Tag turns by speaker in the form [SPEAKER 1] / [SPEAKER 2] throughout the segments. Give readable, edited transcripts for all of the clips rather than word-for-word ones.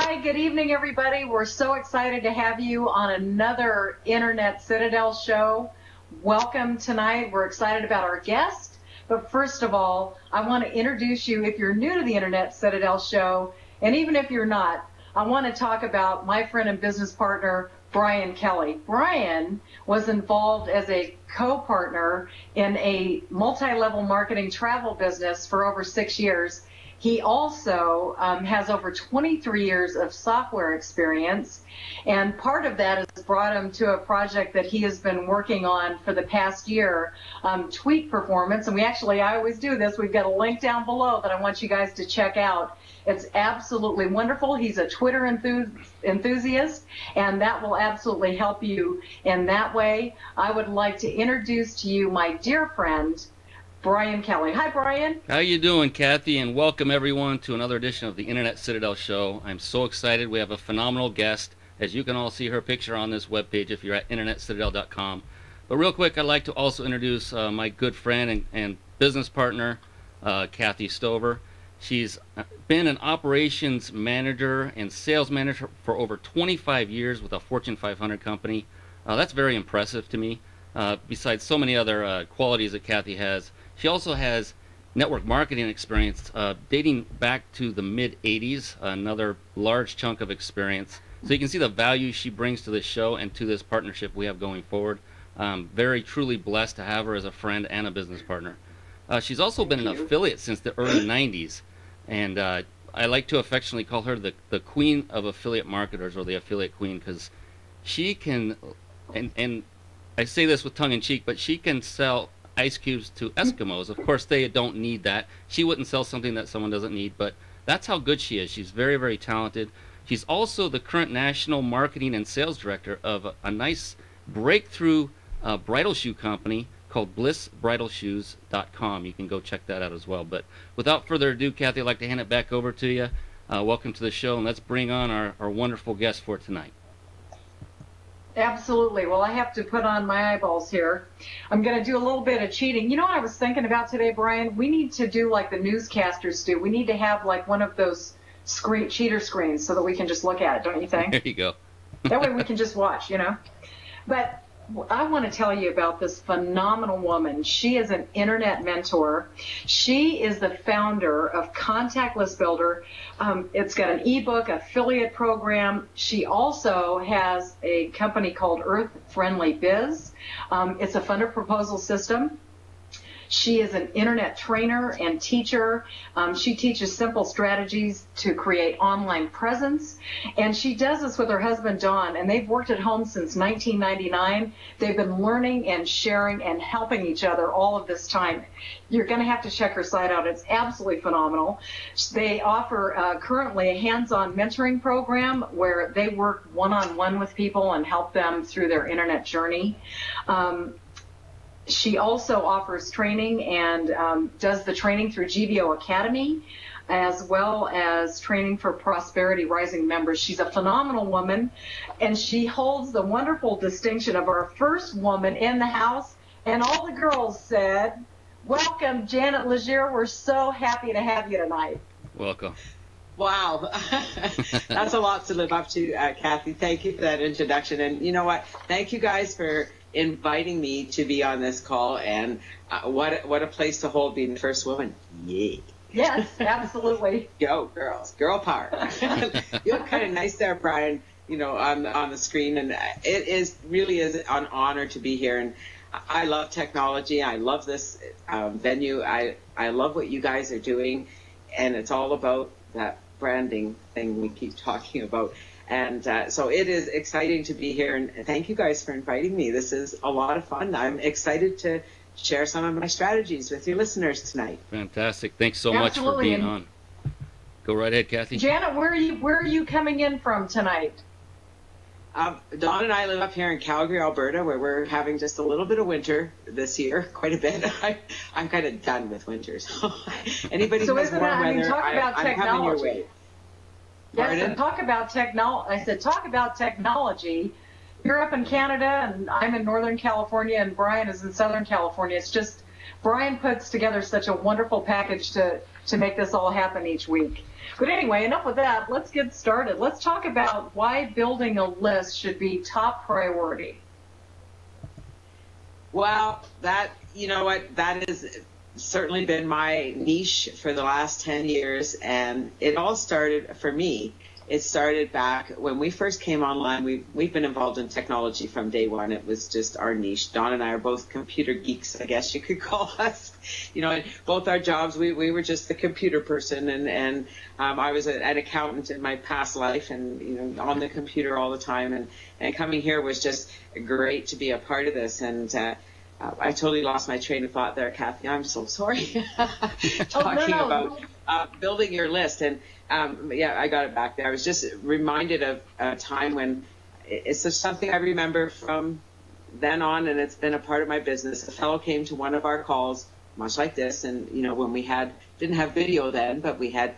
[SPEAKER 1] Hi, good evening, everybody. We're so excited to have you on another Internet Citadel show. Welcome tonight. We're excited about our guest. But first of all, I want to introduce you, if you're new to the Internet Citadel show, and even if you're not, I want to talk about my friend and business partner, Brian Kelly. Brian was involved as a co-partner in a multi-level marketing travel business for over 6 years. He also has over 23 years of software experience, and part of that has brought him to a project that he has been working on for the past year, Tweet Performance. And I always do this. We've got a link down below that I want you guys to check out. It's absolutely wonderful. He's a Twitter enthusiast, and that will absolutely help you in that way. I would like to introduce to you my dear friend, Brian Kelly. Hi, Brian.
[SPEAKER 2] How you doing, Kathy? And welcome everyone to another edition of the Internet Citadel Show. I'm so excited. We have a phenomenal guest. As you can all see her picture on this webpage if you're at internetcitadel.com. But real quick, I'd like to also introduce my good friend and business partner, Kathy Stover. She's been an operations manager and sales manager for over 25 years with a Fortune 500 company. That's very impressive to me. Besides so many other qualities that Kathy has, she also has network marketing experience dating back to the mid-'80s, another large chunk of experience. So you can see the value she brings to this show and to this partnership we have going forward. Very truly blessed to have her as a friend and a business partner. She's also been an affiliate since the early 90s, and I like to affectionately call her the queen of affiliate marketers, or the affiliate queen, because she can, and I say this with tongue in cheek, but she can sell ice cubes to Eskimos. Of course, they don't need that. She wouldn't sell something that someone doesn't need, but that's how good she is. She's very, very talented. She's also the current national marketing and sales director of a nice breakthrough bridal shoe company called blissbridalshoes.com. You can go check that out as well. But without further ado, Kathy, I'd like to hand it back over to you. Welcome to the show, and let's bring on our wonderful guest for tonight.
[SPEAKER 1] Absolutely. Well, I have to put on my eyeballs here. I'm going to do a little bit of cheating. You know what I was thinking about today, Brian? We need to do like the newscasters do. We need to have like one of those cheater screens so that we can just look at it, don't you think?
[SPEAKER 2] There you go.
[SPEAKER 1] That way we can just watch, you know. But I want to tell you about this phenomenal woman. She is an internet mentor. She is the founder of Contact List Builder. It's got an ebook, affiliate program. She also has a company called Earth Friendly Biz. It's a funder proposal system. She is an internet trainer and teacher. She teaches simple strategies to create online presence. And she does this with her husband, Don, and they've worked at home since 1999. They've been learning and sharing and helping each other all of this time. You're going to have to check her site out. It's absolutely phenomenal. They offer currently a hands-on mentoring program where they work one-on-one with people and help them through their internet journey. She also offers training and does the training through GVO Academy, as well as training for Prosperity Rising members. She's a phenomenal woman, and she holds the wonderful distinction of our first woman in the house. And all the girls said, welcome, Janet Legier. We're so happy to have you tonight.
[SPEAKER 2] Welcome.
[SPEAKER 3] Wow. That's a lot to live up to, Kathy. Thank you for that introduction. And you know what? Thank you guys for inviting me to be on this call, and what a place to hold being the first woman. Yay.
[SPEAKER 1] Yes, absolutely.
[SPEAKER 3] Go girls, girl power. You look kind of nice there, Brian, you know, on the screen, and it really is an honor to be here. And I love technology. I love this venue. I love what you guys are doing, and it's all about that branding thing we keep talking about. And so it is exciting to be here, and thank you guys for inviting me. This is a lot of fun. I'm excited to share some of my strategies with your listeners tonight.
[SPEAKER 2] Fantastic. Thanks so much for being on. Go right ahead, Kathy.
[SPEAKER 1] Janet, where are you coming in from tonight?
[SPEAKER 3] Dawn and I live up here in Calgary, Alberta, where we're having just a little bit of winter this year, quite a bit. I'm kind of done with winter. So anybody who has warm weather, I'm coming your way.
[SPEAKER 1] Yes, and talk about technology. I said, talk about technology. You're up in Canada, and I'm in Northern California, and Brian is in Southern California. It's just, Brian puts together such a wonderful package to make this all happen each week. But anyway, enough with that. Let's get started. Let's talk about why building a list should be top priority.
[SPEAKER 3] Well, you know what, that has certainly been my niche for the last 10 years. And it all started, for me, it started back when we first came online. We've been involved in technology from day one. It was just our niche. Don and I are both computer geeks, I guess you could call us. You know, in both our jobs, we were just the computer person. And I was an accountant in my past life and, you know, on the computer all the time. And coming here was just great to be a part of this. And I totally lost my train of thought there, Kathy. I'm so sorry. Talking about building your list. And yeah, I got it back there. I was just reminded of a time when it's just something I remember from then on, and it's been a part of my business. A fellow came to one of our calls, much like this, and you know, when we didn't have video then, but we had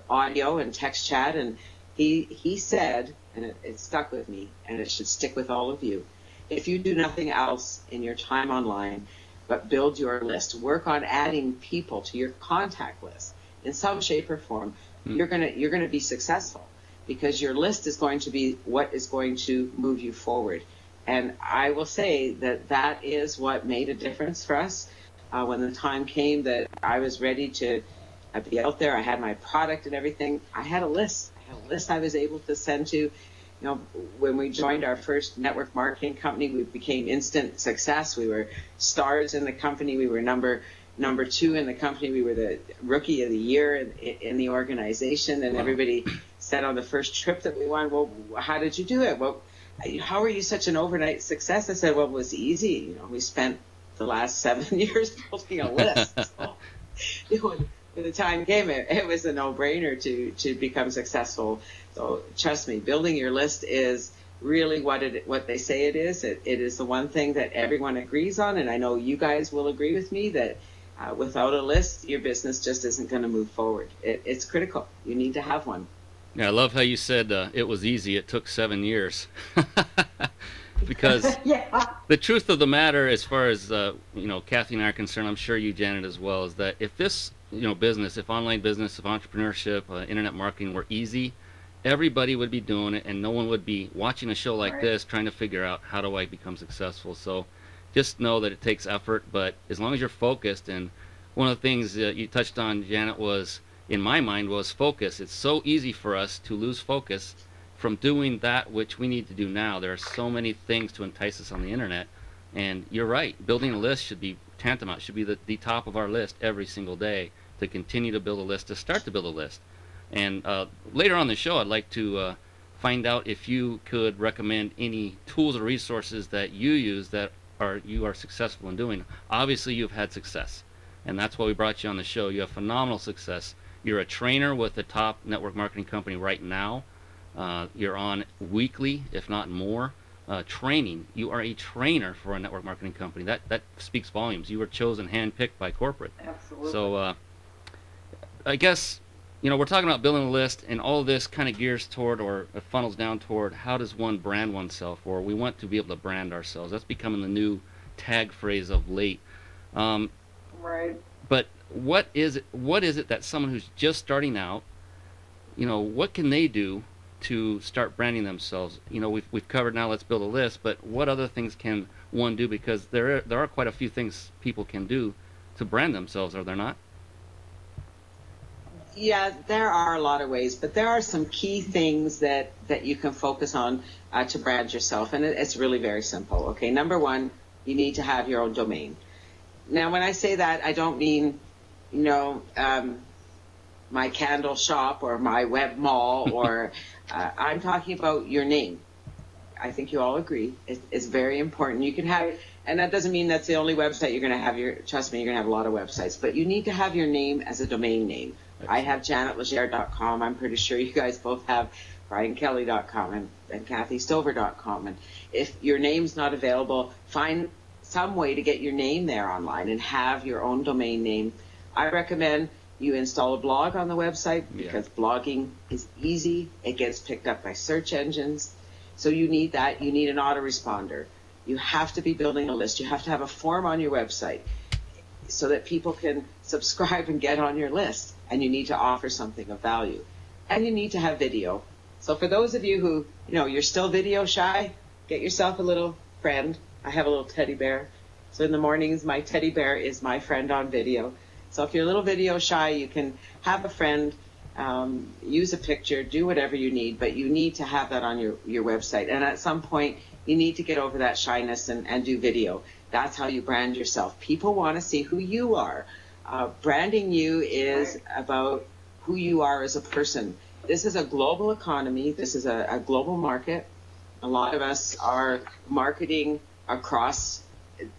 [SPEAKER 3] audio and text chat, and he said, and it stuck with me, and it should stick with all of you. If you do nothing else in your time online but build your list, work on adding people to your contact list in some shape or form, you're gonna be successful, because your list is going to be what is going to move you forward. And I will say that is what made a difference for us when the time came that I was ready to be out there. I had my product and everything. I had a list. I was able to send to. You know, when we joined our first network marketing company, we became instant success. We were stars in the company. We were number 2 in the company. We were the rookie of the year in the organization. And everybody said on the first trip that we won, well, how did you do it? Well, how are you such an overnight success? I said, well, it was easy. You know, we spent the last 7 years building a list. So, when the time came, it was a no-brainer to become successful. So trust me, building your list is really what they say it is. It is the one thing that everyone agrees on, and I know you guys will agree with me that without a list, your business just isn't going to move forward. It's critical. You need to have one.
[SPEAKER 2] Yeah, I love how you said it was easy. It took 7 years. Because
[SPEAKER 1] yeah.
[SPEAKER 2] The truth of the matter, as far as you know, Kathy and I are concerned, I'm sure you, Janet, as well, is that if this business, if online business, if entrepreneurship, internet marketing were easy, everybody would be doing it, and no one would be watching a show like this trying to figure out how do I become successful. So just know that it takes effort, but as long as you're focused, and one of the things that you touched on, Janet, was, in my mind, was focus. It's so easy for us to lose focus from doing that which we need to do now. There are so many things to entice us on the internet, and you're right, building a list should be tantamount, should be the top of our list every single day, to continue to build a list, to start to build a list. And later on in the show, I'd like to find out if you could recommend any tools or resources that you use that you are successful in doing. Obviously, you've had success, and that's why we brought you on the show. You have phenomenal success. You're a trainer with the top network marketing company right now. You're on weekly, if not more, training. You are a trainer for a network marketing company. That speaks volumes. You were chosen, handpicked by corporate.
[SPEAKER 1] Absolutely.
[SPEAKER 2] So I guess, we're talking about building a list, and all of this kind of gears toward, or funnels down toward, how does one brand oneself, or we want to be able to brand ourselves. That's becoming the new tag phrase of late.
[SPEAKER 1] Right.
[SPEAKER 2] But what is it that someone who's just starting out, what can they do to start branding themselves? We've covered now, let's build a list, but what other things can one do? Because there are quite a few things people can do to brand themselves, are there not?
[SPEAKER 3] Yeah, there are a lot of ways, but there are some key things that you can focus on to brand yourself, and it's really very simple. Okay, number one, you need to have your own domain. Now, when I say that, I don't mean, my candle shop or my web mall, or I'm talking about your name. I think you all agree it's very important. You can have, and that doesn't mean that's the only website you're going to have. Trust me, you're going to have a lot of websites, but you need to have your name as a domain name. I have janetlegere.com. I'm pretty sure you guys both have briankelly.com and kathystover.com. And if your name's not available, find some way to get your name there online and have your own domain name. I recommend you install a blog on the website, because blogging is easy. It gets picked up by search engines. So you need that. You need an autoresponder. You have to be building a list. You have to have a form on your website so that people can subscribe and get on your list. And you need to offer something of value. And you need to have video. So for those of you who, you're still video shy, get yourself a little friend. I have a little teddy bear. So in the mornings, my teddy bear is my friend on video. So if you're a little video shy, you can have a friend, use a picture, do whatever you need, but you need to have that on your website. And at some point, you need to get over that shyness and do video. That's how you brand yourself. People want to see who you are. Branding you is about who you are as a person. This is a global economy. This is a global market. A lot of us are marketing across,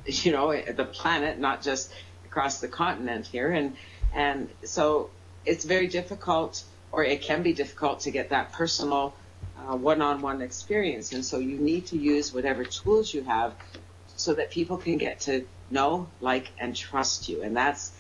[SPEAKER 3] the planet, not just across the continent here. And so it's very difficult, or it can be difficult, to get that personal one-on-one experience. And so you need to use whatever tools you have so that people can get to know, like, and trust you. And that's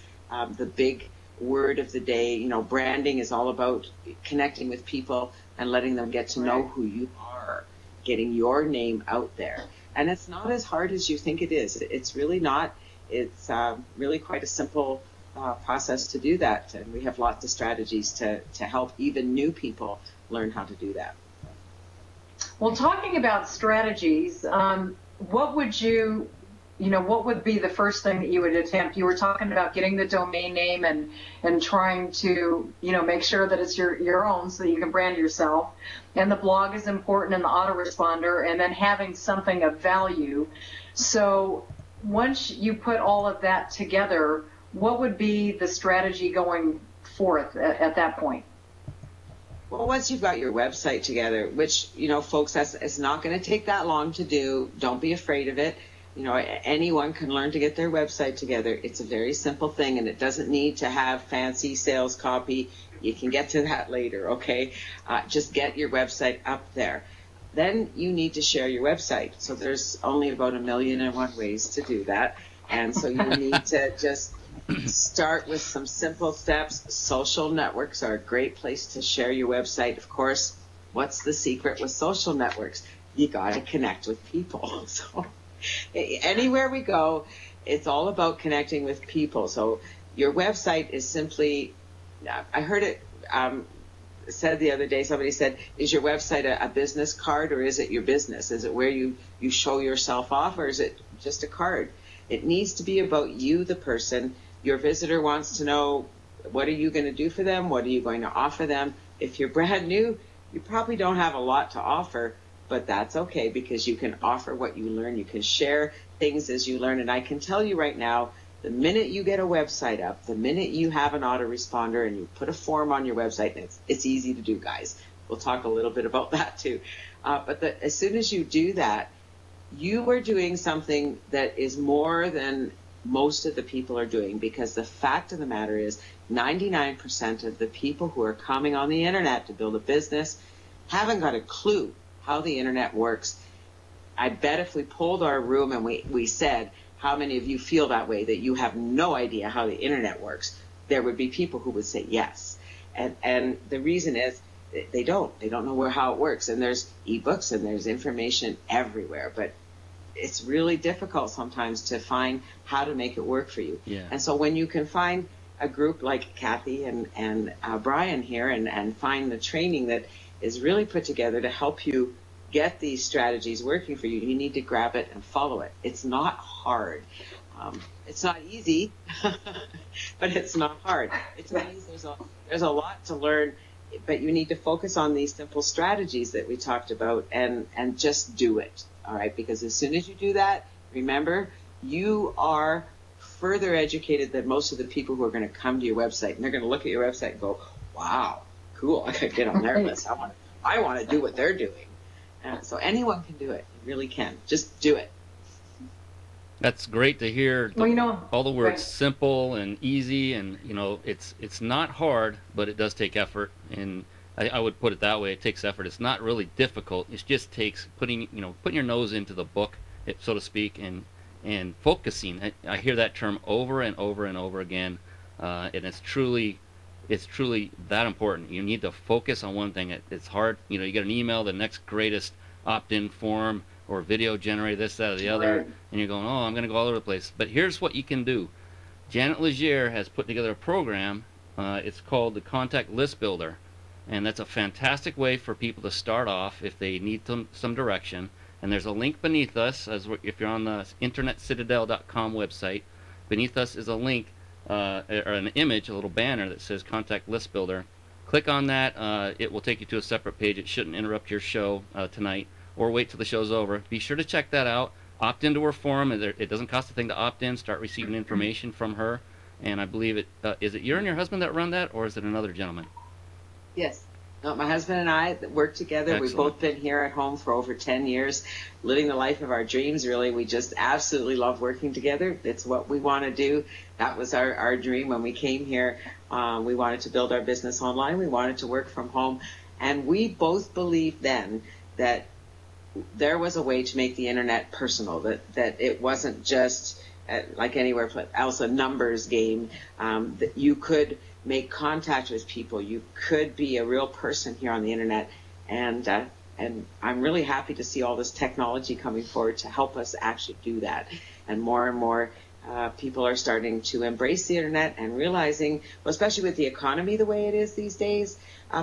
[SPEAKER 3] the big word of the day. Branding is all about connecting with people and letting them get to know who you are, getting your name out there. And it's not as hard as you think it is. It's really not. It's really quite a simple process to do that. And we have lots of strategies to help even new people learn how to do that.
[SPEAKER 1] Well, talking about strategies, what would be the first thing that you would attempt? You were talking about getting the domain name and trying to, make sure that it's your own so that you can brand yourself. And the blog is important, and the autoresponder, and then having something of value. So once you put all of that together, what would be the strategy going forth at that point?
[SPEAKER 3] Well, once you've got your website together, which, folks, it's not going to take that long to do. Don't be afraid of it. Anyone can learn to get their website together. It's a very simple thing, and it doesn't need to have fancy sales copy. You can get to that later, okay? Just get your website up there. Then you need to share your website. So there's only about 1,000,001 ways to do that. And so you need to just start with some simple steps. Social networks are a great place to share your website. Of course, what's the secret with social networks? You got to connect with people. So anywhere we go, it's all about connecting with people. So your website is simply, I heard it said the other day, somebody said, is your website a business card, or is it your business? Is it where you show yourself off, or is it just a card? It needs to be about you, the person. Your visitor wants to know, what are you going to do for them? What are you going to offer them? If you're brand new, you probably don't have a lot to offer, but that's okay, because you can offer what you learn. You can share things as you learn. And I can tell you right now, the minute you get a website up, the minute you have an autoresponder and you put a form on your website, and it's easy to do, guys. We'll talk a little bit about that too. But as soon as you do that, you are doing something that is more than most of the people are doing, because the fact of the matter is 99% of the people who are coming on the internet to build a business haven't got a clue how the internet works. I bet if we polled our room and we said, how many of you feel that way, that you have no idea how the internet works, there would be people who would say yes. And the reason is they don't know how it works. And there's ebooks and there's information everywhere, but it's really difficult sometimes to find how to make it work for you.
[SPEAKER 2] Yeah.
[SPEAKER 3] And so when you can find a group like Kathy and Brian here and find the training that is really put together to help you get these strategies working for you, you need to grab it and follow it. It's not hard. It's not easy, but it's not hard. It means there's a lot to learn, but you need to focus on these simple strategies that we talked about and just do it. All right, because as soon as you do that, remember, you are further educated than most of the people who are going to come to your website, and they're going to look at your website and go, wow, cool, I could get on their list. I want to do what they're doing. So anyone can do it. You really can. Just do it.
[SPEAKER 2] That's great to hear. All the words simple and easy, and it's not hard, but it does take effort. And I would put it that way: it takes effort. It's not really difficult. It just takes putting your nose into the book, so to speak, and focusing. I hear that term over and over and over again, and it's truly that important. You need to focus on one thing. It's hard. You get an email, the next greatest opt-in form or video generator, this, that, or the other, and you're going, oh, I'm going to go all over the place. But here's what you can do. Janet Legier has put together a program. It's called the Contact List Builder, and that's a fantastic way for people to start off if they need some direction. And there's a link beneath us, if you're on the internetcitadel.com website. Beneath us is a link or an image, a little banner that says Contact List Builder. Click on that. It will take you to a separate page. It shouldn't interrupt your show tonight, or wait till the show's over. Be sure to check that out. Opt into her forum. It doesn't cost a thing to opt in. Start receiving information from her. And I believe is it you and your husband that run that, or is it another gentleman?
[SPEAKER 3] Yes. No, my husband and I work together.
[SPEAKER 2] Excellent.
[SPEAKER 3] We've both been here at home for over 10 years, living the life of our dreams, really. We just absolutely love working together. It's what we want to do. That was our dream when we came here. We wanted to build our business online. We wanted to work from home. And we both believed then that there was a way to make the internet personal, that it wasn't just like anywhere else a numbers game, that you could make contact with people. You could be a real person here on the internet, and I'm really happy to see all this technology coming forward to help us actually do that. And more people are starting to embrace the internet and realizing, well, especially with the economy the way it is these days,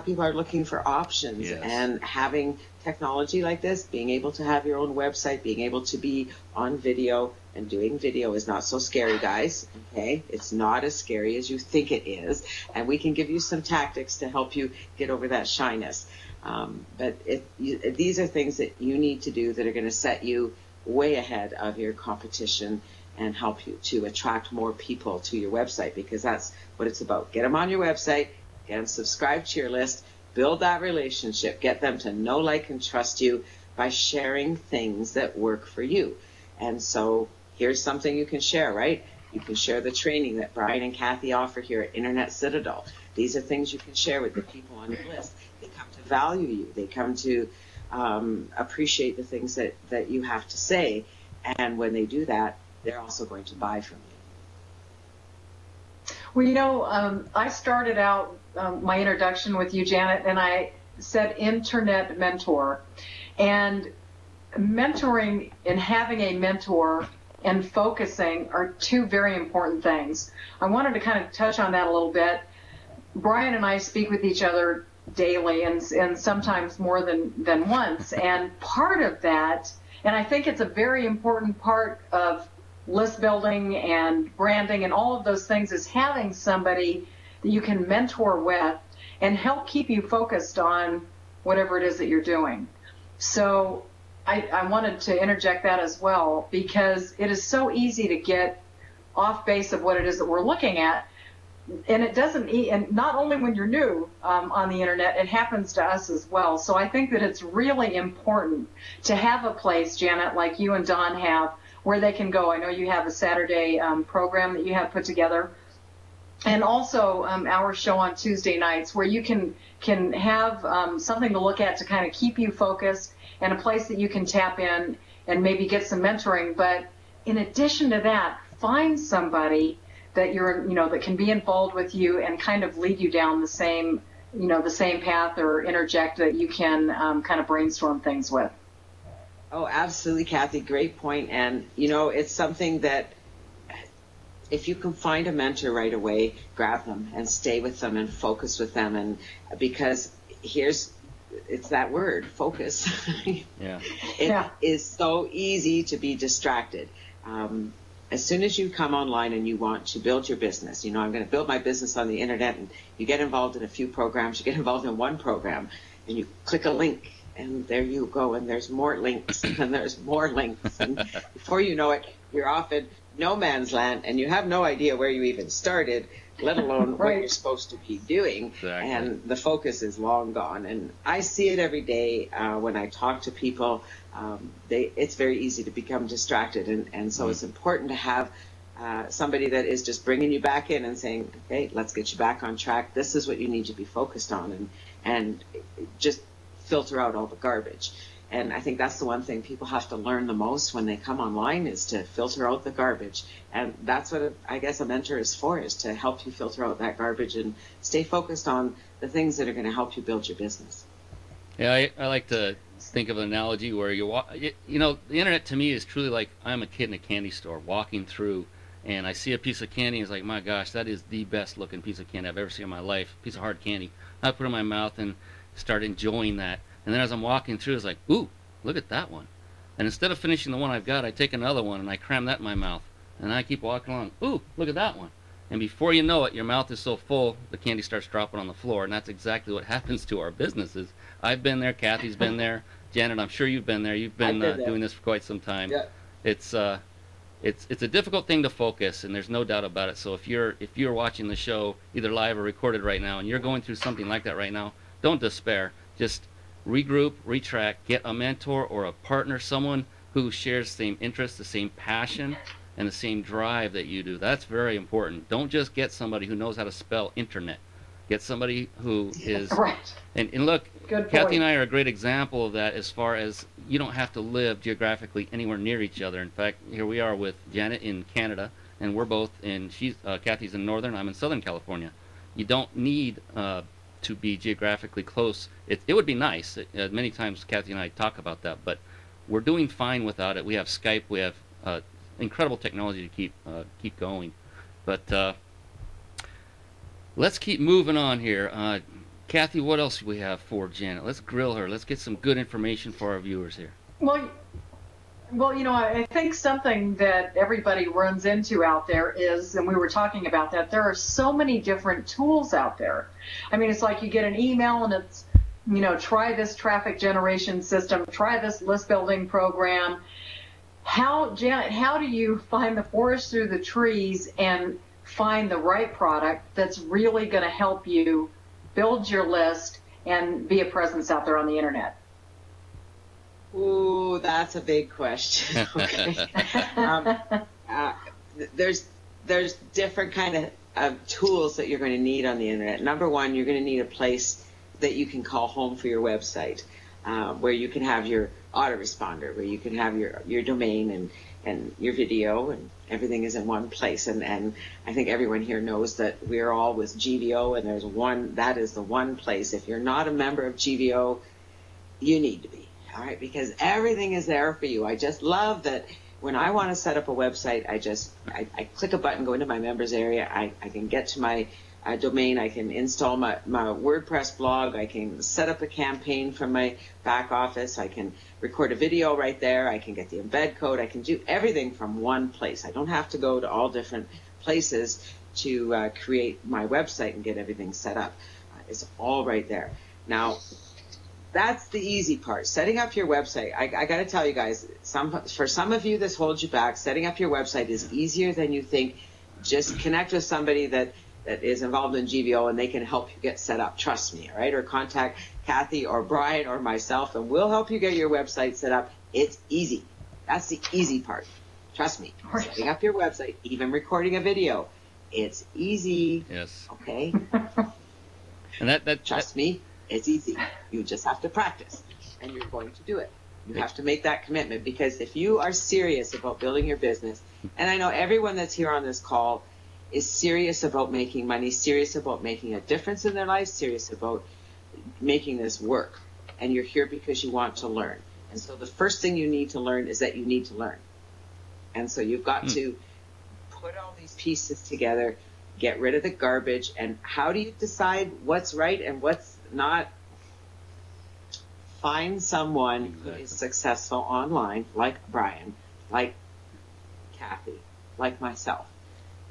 [SPEAKER 3] people are looking for options.
[SPEAKER 2] Yes.
[SPEAKER 3] And having technology like this, being able to have your own website, being able to be on video, and doing video is not so scary, guys. Okay, it's not as scary as you think it is, and we can give you some tactics to help you get over that shyness. But these are things that you need to do that are going to set you way ahead of your competition and help you to attract more people to your website, because that's what it's about. Get them on your website, get them subscribed to your list, build that relationship, get them to know, like, and trust you by sharing things that work for you. And so here's something you can share, right? You can share the training that Brian and Kathy offer here at Internet Citadel. These are things you can share with the people on your list. They come to value you. They come to appreciate the things that you have to say. And when they do that, they're also going to buy from you.
[SPEAKER 1] Well, I started out my introduction with you, Janet, and I said internet mentor. And mentoring and having a mentor and focusing are two very important things. I wanted to kind of touch on that a little bit. Brian and I speak with each other daily and sometimes more than once. And part of that, and I think it's a very important part of list building and branding and all of those things, is having somebody that you can mentor with and help keep you focused on whatever it is that you're doing. So I wanted to interject that as well, because it is so easy to get off base of what it is that we're looking at. And it doesn't, and not only when you're new on the internet, it happens to us as well. So I think that it's really important to have a place, Janet, like you and Don have, where they can go. I know you have a Saturday program that you have put together, and also our show on Tuesday nights, where you can have something to look at to kind of keep you focused, and a place that you can tap in and maybe get some mentoring. But in addition to that, find somebody that that can be involved with you and kind of lead you down the same path, or interject that you can kind of brainstorm things with.
[SPEAKER 3] Oh, absolutely, Kathy. Great point. And, it's something that if you can find a mentor right away, grab them and stay with them and focus with them. And because it's that word, focus.
[SPEAKER 2] Yeah.
[SPEAKER 3] It is so easy to be distracted. As soon as you come online and you want to build your business, I'm going to build my business on the internet, and you get involved in a few programs, you get involved in one program, and you click a link, and there you go, and there's more links, and there's more links. And before you know it, you're off in no man's land, and you have no idea where you even started, let alone what you're supposed to be doing.
[SPEAKER 2] Exactly.
[SPEAKER 3] And the focus is long gone. And I see it every day when I talk to people. It's very easy to become distracted. And so it's important to have somebody that is just bringing you back in and saying, okay, let's get you back on track. This is what you need to be focused on, and just filter out all the garbage. And I think that's the one thing people have to learn the most when they come online, is to filter out the garbage. And that's what I guess a mentor is for, is to help you filter out that garbage and stay focused on the things that are going to help you build your business.
[SPEAKER 2] Yeah, I like to think of an analogy where the internet to me is truly like I'm a kid in a candy store walking through, and I see a piece of candy, and it's like, my gosh, that is the best looking piece of candy I've ever seen in my life, piece of hard candy. I put it in my mouth and start enjoying that. And then as I'm walking through, it's like, ooh, look at that one. And instead of finishing the one I've got, I take another one and I cram that in my mouth. And I keep walking along, ooh, look at that one. And before you know it, your mouth is so full, the candy starts dropping on the floor. And that's exactly what happens to our businesses. I've been there, Kathy's been there. Janet, I'm sure you've been there. You've been doing this for quite some time.
[SPEAKER 3] Yeah.
[SPEAKER 2] It's a difficult thing to focus, and there's no doubt about it. So if you're watching the show, either live or recorded right now, and you're going through something like that right now, don't despair. Just regroup, retract, get a mentor or a partner, someone who shares the same interests, the same passion, and the same drive that you do. That's very important. Don't just get somebody who knows how to spell internet. Get somebody who is
[SPEAKER 1] right.
[SPEAKER 2] And look,
[SPEAKER 1] Good
[SPEAKER 2] Kathy
[SPEAKER 1] point.
[SPEAKER 2] and I are a great example of that, as far as you don't have to live geographically anywhere near each other. In fact, here we are with Janet in Canada, and we're both in, Kathy's in Northern, I'm in Southern California. You don't need to be geographically close. It would be nice. Many times Kathy and I talk about that, but we're doing fine without it. We have Skype, we have incredible technology to keep going. But let's keep moving on here. Kathy, what else do we have for Janet? Let's grill her. Let's get some good information for our viewers here.
[SPEAKER 1] Well, I think something that everybody runs into out there is, and we were talking about that, there are so many different tools out there. I mean, it's like you get an email and it's, try this traffic generation system, try this list building program. Janet, how do you find the forest through the trees and find the right product that's really going to help you build your list and be a presence out there on the internet?
[SPEAKER 3] Ooh, that's a big question. Okay. There's different kind of tools that you're going to need on the internet. Number one, you're going to need a place that you can call home for your website, where you can have your autoresponder, where you can have your domain and your video, and everything is in one place. And I think everyone here knows that we're all with GVO, and that is the one place. If you're not a member of GVO, you need to be. All right, because everything is there for you. I just love that when I want to set up a website, I click a button, go into my members area, I can get to my domain, I can install my WordPress blog, I can set up a campaign from my back office, I can record a video right there, I can get the embed code, I can do everything from one place. I don't have to go to all different places to create my website and get everything set up. It's all right there. Now, that's the easy part. Setting up your website. I got to tell you guys, for some of you, this holds you back. Setting up your website is easier than you think. Just connect with somebody that is involved in GVO, and they can help you get set up. Trust me, all right? Or contact Kathy or Brian or myself, and we'll help you get your website set up. It's easy. That's the easy part. Trust me. Setting up your website, even recording a video, it's easy.
[SPEAKER 2] Yes.
[SPEAKER 3] Okay?
[SPEAKER 2] And
[SPEAKER 3] Trust me. It's easy. You just have to practice, and you're going to do it. You have to make that commitment, because if you are serious about building your business, and I know everyone that's here on this call is serious about making money, serious about making a difference in their life, serious about making this work, and you're here because you want to learn. And so the first thing you need to learn is that you need to learn. And so you've got to put all these pieces together, get rid of the garbage, and how do you decide what's right and what's not? Find someone who is successful online, like Brian, like Kathy, like myself,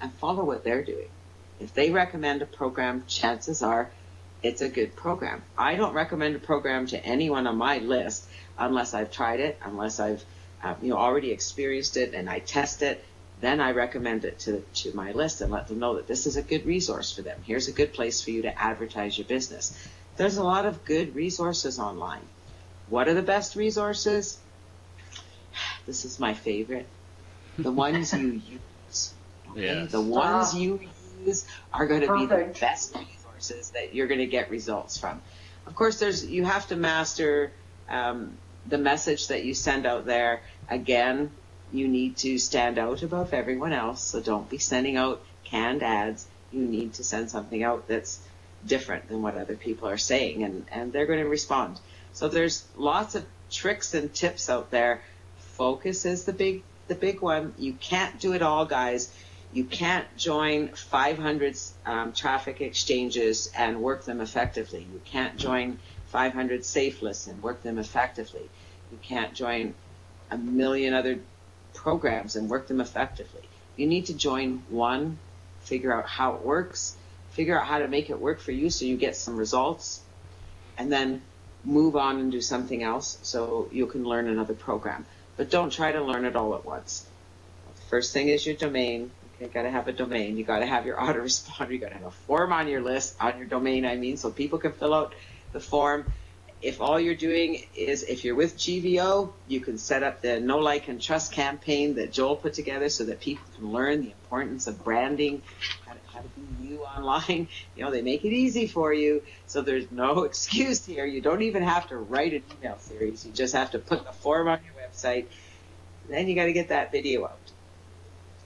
[SPEAKER 3] and follow what they're doing. If they recommend a program, chances are it's a good program. I don't recommend a program to anyone on my list unless I've tried it, unless I've already experienced it and I test it. Then I recommend it to my list and let them know that this is a good resource for them. Here's a good place for you to advertise your business. There's a lot of good resources online. What are the best resources? This is my favorite. The ones you use. Okay?
[SPEAKER 2] Yes.
[SPEAKER 3] The ones you use are going to be the best resources that you're going to get results from. Of course, you have to master the message that you send out there. Again, you need to stand out above everyone else, so don't be sending out canned ads. You need to send something out that's different than what other people are saying, and they're going to respond. So there's lots of tricks and tips out there. Focus is the big one. You can't do it all, guys. You can't join 500 traffic exchanges and work them effectively. You can't join 500 safe lists and work them effectively. You can't join a million other programs and work them effectively. You need to join one, figure out how it works, figure out how to make it work for you so you get some results, and then move on and do something else so you can learn another program. But don't try to learn it all at once. First thing is your domain. Okay, got to have a domain. You got to have your autoresponder. You got to have a form on your list, on your domain, I mean, so people can fill out the form. If all you're doing is, if you're with GVO, you can set up the Know, Like, and Trust campaign that Joel put together so that people can learn the importance of branding, how to be you online. You know, they make it easy for you, so there's no excuse here. You don't even have to write an email series. You just have to put the form on your website. Then you got to get that video out.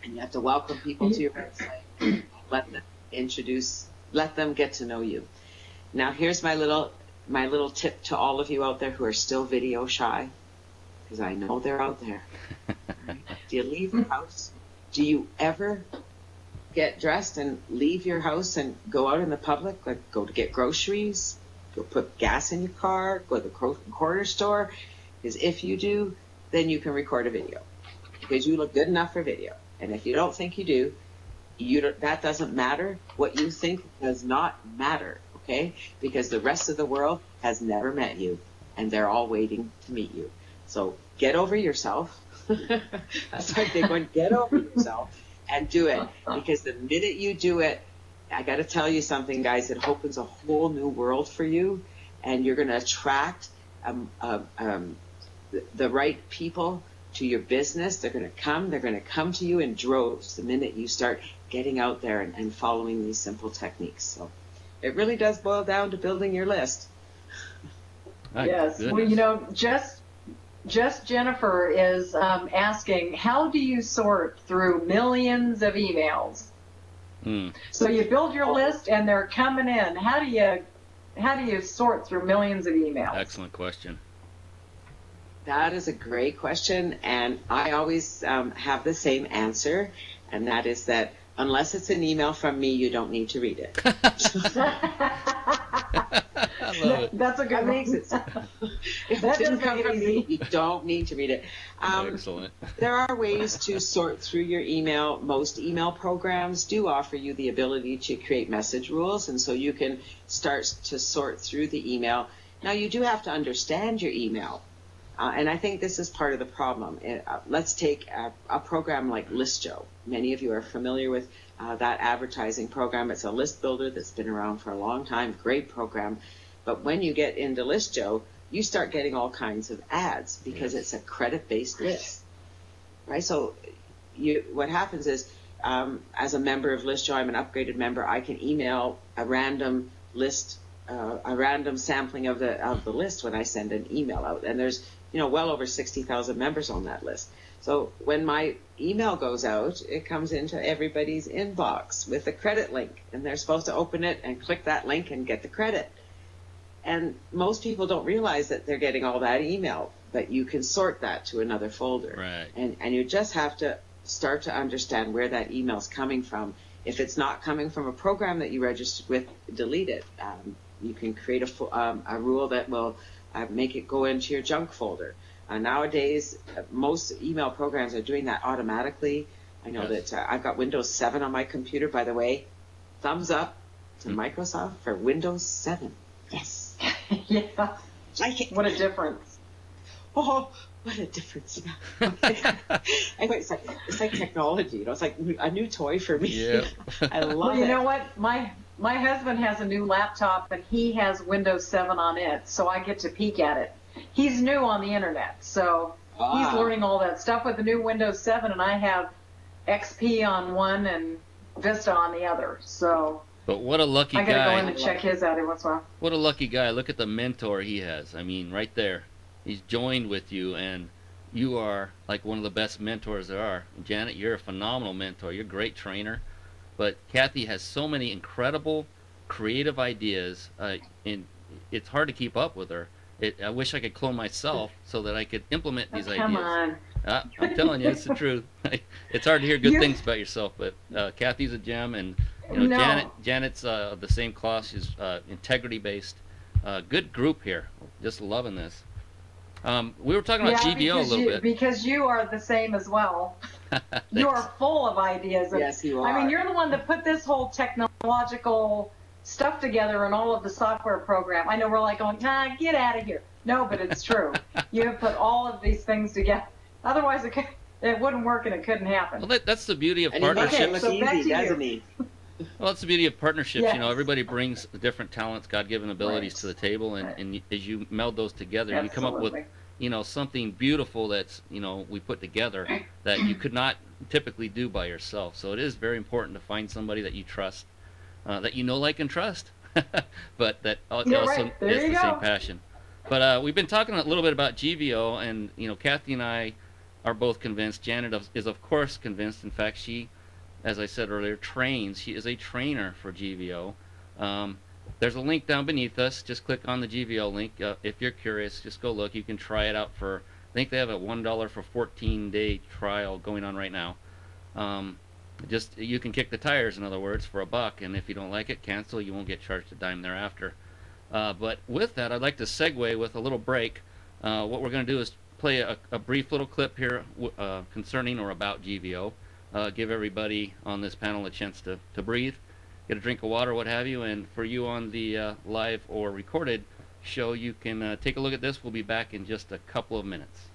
[SPEAKER 3] And you have to welcome people to your website, let them get to know you. Now, here's my little tip to all of you out there who are still video shy, because I know they're out there. Right? Do you leave your house? Do you ever get dressed and leave your house and go out in the public, like go to get groceries, go put gas in your car, go to the corner store? Because if you do, then you can record a video, because you look good enough for video. And if you don't think you do, that doesn't matter. What you think does not matter, okay? Because the rest of the world has never met you, and they're all waiting to meet you. So get over yourself. That's my big one. Get over yourself and do it. Because the minute you do it, I got to tell you something, guys. It opens a whole new world for you, and you're going to attract the right people to your business. They're going to come to you in droves the minute you start getting out there and following these simple techniques. So it really does boil down to building your list.
[SPEAKER 1] Yes. Goodness. Well, you know, just Jennifer is asking, how do you sort through millions of emails? So you build your list and they're coming in. How do you sort through millions of emails?
[SPEAKER 2] Excellent question.
[SPEAKER 3] That is a great question, and I always have the same answer, and that is that unless it's an email from me, you don't need to read it.
[SPEAKER 2] I love it.
[SPEAKER 1] That's a good
[SPEAKER 3] makes it. If that didn't come from me, you don't need to read it.
[SPEAKER 2] Excellent.
[SPEAKER 3] There are ways to sort through your email. Most email programs do offer you the ability to create message rules, and so you can start to sort through the email. Now, you do have to understand your email. And I think this is part of the problem. Let's take a program like ListJoe. Many of you are familiar with that advertising program. It's a list builder that's been around for a long time. Great program. But when you get into ListJoe, you start getting all kinds of ads because it's a credit-based list, right? So what happens is, as a member of ListJoe, I'm an upgraded member, I can email a random list, a random sampling of the list when I send an email out. And there's well over 60,000 members on that list. So when my email goes out, it comes into everybody's inbox with a credit link, and they're supposed to open it and click that link and get the credit. And most people don't realize that they're getting all that email, but you can sort that to another folder.
[SPEAKER 2] Right.
[SPEAKER 3] And you just have to start to understand where that email's coming from. If it's not coming from a program that you registered with, delete it. You can create a rule that will make it go into your junk folder. Nowadays, most email programs are doing that automatically. I know that I've got Windows 7 on my computer, by the way. Thumbs up to Microsoft for Windows 7. Yes.
[SPEAKER 1] Yeah.
[SPEAKER 3] Like it.
[SPEAKER 1] What a difference.
[SPEAKER 3] Oh, what a difference. Anyway, it's like technology. It's like a new toy for me.
[SPEAKER 2] Yeah.
[SPEAKER 3] I love it.
[SPEAKER 1] Well, you know what? My husband has a new laptop, and he has Windows 7 on it, so I get to peek at it. He's new on the internet, so he's learning all that stuff with the new Windows 7, and I have XP on one and Vista on the other. So,
[SPEAKER 2] but what a lucky guy.
[SPEAKER 1] I gotta go in and check his out every once in a while.
[SPEAKER 2] What a lucky guy. Look at the mentor he has. I mean, right there. He's joined with you, and you are like one of the best mentors there are. Janet, you're a phenomenal mentor. You're a great trainer. But Kathy has so many incredible, creative ideas, and it's hard to keep up with her. I wish I could clone myself so that I could implement these ideas.
[SPEAKER 1] Come on.
[SPEAKER 2] I'm telling you, it's the truth. It's hard to hear good things about yourself, but Kathy's a gem, and Janet's the same class. She's integrity based. Good group here. Just loving this. We were talking about GVO a little bit.
[SPEAKER 1] Because you are the same as well. You are full of ideas.
[SPEAKER 3] Yes, you are.
[SPEAKER 1] I mean, you're the one that put this whole technological stuff together in all of the software program. I know we're like going, get out of here. No, but it's true. You have put all of these things together. Otherwise, it wouldn't work and it couldn't happen.
[SPEAKER 2] Well, that's the beauty of
[SPEAKER 3] and
[SPEAKER 2] partnerships.
[SPEAKER 3] So easy, doesn't he?
[SPEAKER 2] Well, that's the beauty of partnerships.
[SPEAKER 1] Yes.
[SPEAKER 2] You know, everybody brings different talents, God-given abilities to the table, and as you meld those together, you come up with, something beautiful that's, we put together that you could not typically do by yourself. So it is very important to find somebody that you trust, that you know, like, and trust, but that also is the same passion. But we've been talking a little bit about GVO, and, Kathy and I are both convinced. Janet is, of course, convinced. In fact, she, as I said earlier, trains. She is a trainer for GVO. There's a link down beneath us. Just click on the GVO link. If you're curious, just go look. You can try it out for, I think they have a $1 for 14-day trial going on right now. You can kick the tires, in other words, for $1, and if you don't like it, cancel. You won't get charged a dime thereafter. But with that, I'd like to segue with a little break. What we're going to do is play a brief little clip here concerning or about GVO. Give everybody on this panel a chance to breathe, get a drink of water, what have you. And for you on the live or recorded show, you can take a look at this. We'll be back in just a couple of minutes.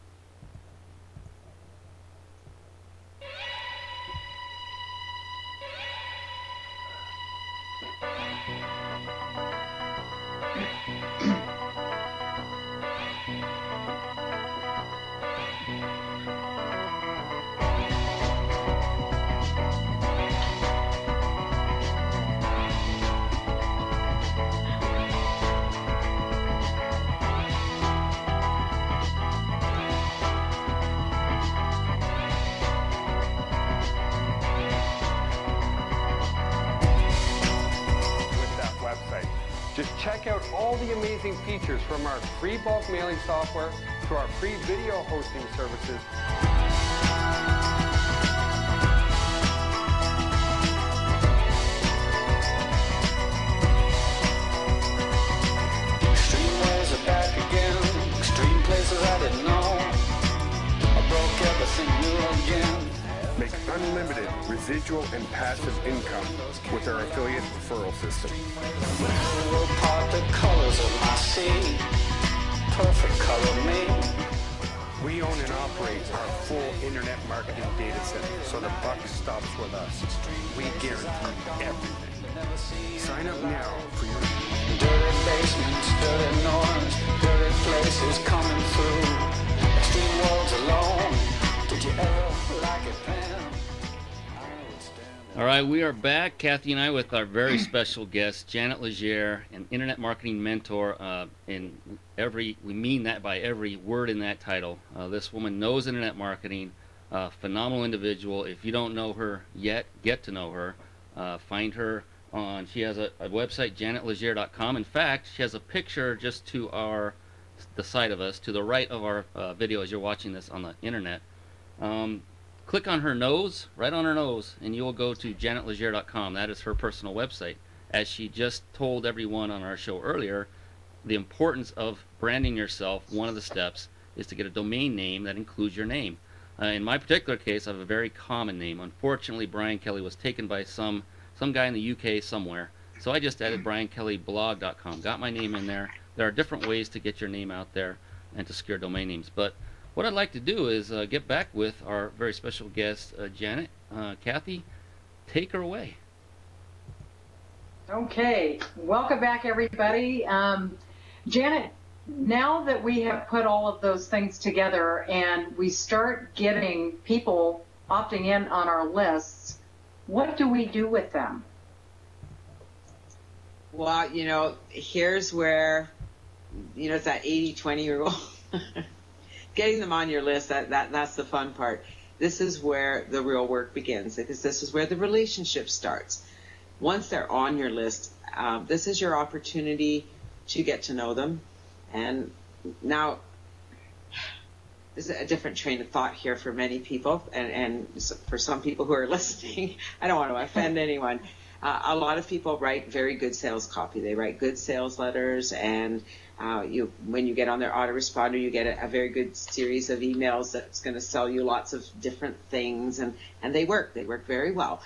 [SPEAKER 4] Just check out all the amazing features from our free bulk mailing software to our free video hosting services.
[SPEAKER 5] Extreme ways are back again. Extreme places I didn't know. I broke everything new again.
[SPEAKER 4] Make unlimited residual and passive income with our affiliate referral system.
[SPEAKER 5] We'll part the colors of my sea. Perfect color me.
[SPEAKER 4] We own and operate our full internet marketing data center, so the buck stops with us. We guarantee everything. Sign up now for your
[SPEAKER 5] dirty basements, dirty noise, dirty places coming through. Extreme worlds alone. Did you ever like it, Pam?
[SPEAKER 2] All right, we are back, Kathy and I, with our very special guest, Janet Legere, an internet marketing mentor. We mean that by every word in that title. This woman knows internet marketing, phenomenal individual. If you don't know her yet, get to know her. Find her on, she has a website, janetlegere.com. In fact, she has a picture just to the side of us, to the right of our video as you're watching this on the internet. Click on her nose, right on her nose, and you will go to janetlegere.com. That is her personal website. As she just told everyone on our show earlier, the importance of branding yourself, one of the steps, is to get a domain name that includes your name. In my particular case, I have a very common name. Unfortunately, Brian Kelly was taken by some guy in the UK somewhere. So I just added briankellyblog.com, got my name in there. There are different ways to get your name out there and to secure domain names. But what I'd like to do is get back with our very special guest, Janet. Kathy, take her away.
[SPEAKER 1] Okay, welcome back, everybody. Janet, now that we have put all of those things together and we start getting people opting in on our lists, what do we do with them?
[SPEAKER 3] Well, here's where, it's that 80-20 rule. Getting them on your list, that's the fun part. This is where the real work begins, because this is where the relationship starts. Once they're on your list, this is your opportunity to get to know them. And now, there's a different train of thought here for many people, and for some people who are listening. I don't want to offend anyone. A lot of people write very good sales copy. They write good sales letters, and when you get on their autoresponder, you get a very good series of emails that's going to sell you lots of different things, and they work. They work very well.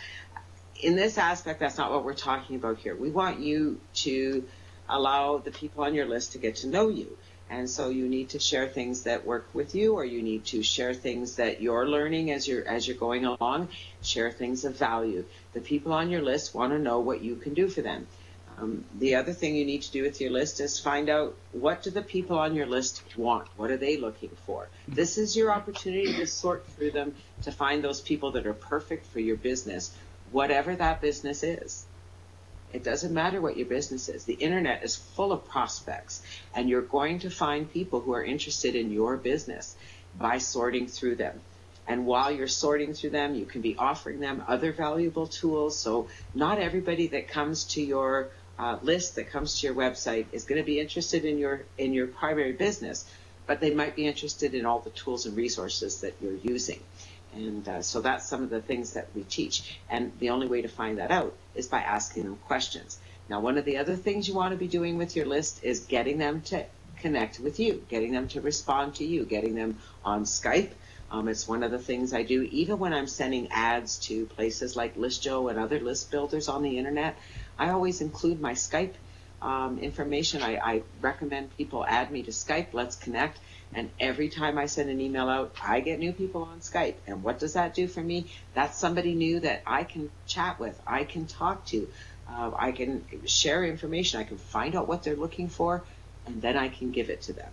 [SPEAKER 3] In this aspect, that's not what we're talking about here. We want you to allow the people on your list to get to know you. And so you need to share things that work with you, or you need to share things that you're learning as you're going along. Share things of value. The people on your list want to know what you can do for them. The other thing you need to do with your list is find out, what do the people on your list want? What are they looking for? This is your opportunity to sort through them, to find those people that are perfect for your business, whatever that business is. It doesn't matter what your business is. The internet is full of prospects, and you're going to find people who are interested in your business by sorting through them. And while you're sorting through them, you can be offering them other valuable tools. So not everybody that comes to your list, that comes to your website, is going to be interested in your primary business, but they might be interested in all the tools and resources that you're using. And so that's some of the things that we teach. And the only way to find that out is by asking them questions. Now, one of the other things you want to be doing with your list is getting them to connect with you, getting them to respond to you, getting them on Skype. It's one of the things I do, even when I'm sending ads to places like ListJoe and other list builders on the internet. I always include my Skype information. I recommend people add me to Skype. Let's connect. And every time I send an email out, I get new people on Skype. And what does that do for me? That's somebody new that I can chat with, I can talk to, I can share information, I can find out what they're looking for, and then I can give it to them.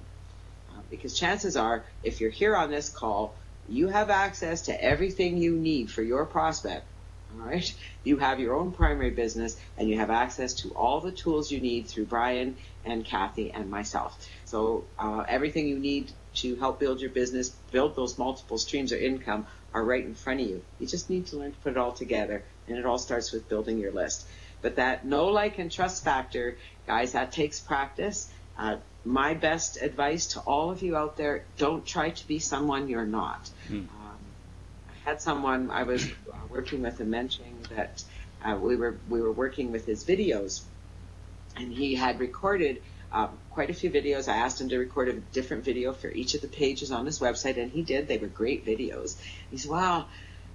[SPEAKER 3] Because chances are, if you're here on this call, you have access to everything you need for your prospect. All right? You have your own primary business, and you have access to all the tools you need through Brian and Kathy and myself. So everything you need to help build your business, build those multiple streams of income, are right in front of you. You just need to learn to put it all together, and it all starts with building your list. But that know, like, and trust factor, guys, that takes practice. My best advice to all of you out there, don't try to be someone you're not. I had someone I was working with and mentioning that we were working with his videos, and he had recorded quite a few videos. I asked him to record a different video for each of the pages on his website, and he did. They were great videos. He said, well,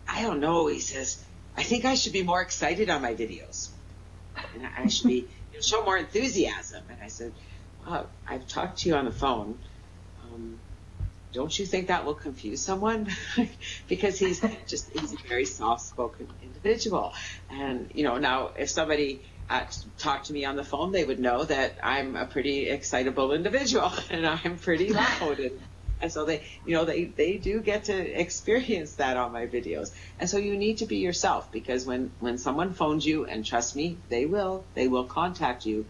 [SPEAKER 3] I don't know. He says, I think I should be more excited on my videos, and I should be show more enthusiasm. And I said, I've talked to you on the phone. Don't you think that will confuse someone? Because he's a very soft-spoken individual. And, now if somebody talked to me on the phone, they would know that I'm a pretty excitable individual and I'm pretty loud. And so they do get to experience that on my videos. And so you need to be yourself, because when someone phones you, and trust me, they will contact you,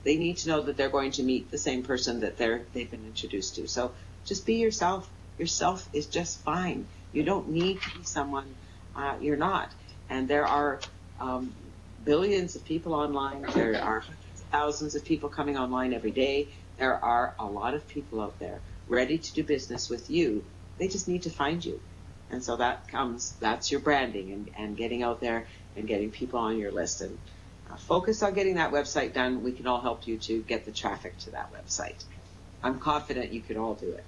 [SPEAKER 3] they need to know that they're going to meet the same person that they've been introduced to. So just be yourself. Yourself is just fine. You don't need to be someone you're not. And there are billions of people online. There are hundreds of thousands of people coming online every day. There are a lot of people out there ready to do business with you. They just need to find you. And so that's your branding and getting out there and getting people on your list. And focus on getting that website done. We can all help you to get the traffic to that website. I'm confident you can all do it.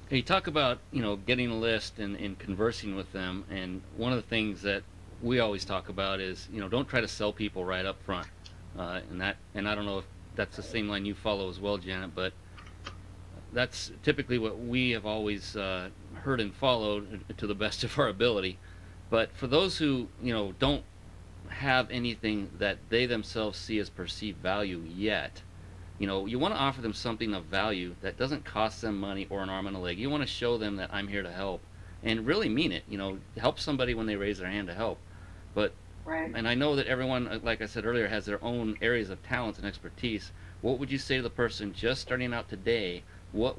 [SPEAKER 2] Hey, talk about, getting a list and conversing with them. And one of the things that we always talk about is, don't try to sell people right up front. And I don't know if that's the same line you follow as well, Janet, but that's typically what we have always heard and followed to the best of our ability. But for those who, don't have anything that they themselves see as perceived value yet, you want to offer them something of value that doesn't cost them money or an arm and a leg. You want to show them that I'm here to help, and really mean it. Help somebody when they raise their hand to help. But
[SPEAKER 1] right.
[SPEAKER 2] And I know that everyone, like I said earlier, has their own areas of talent and expertise. What would you say to the person just starting out today? What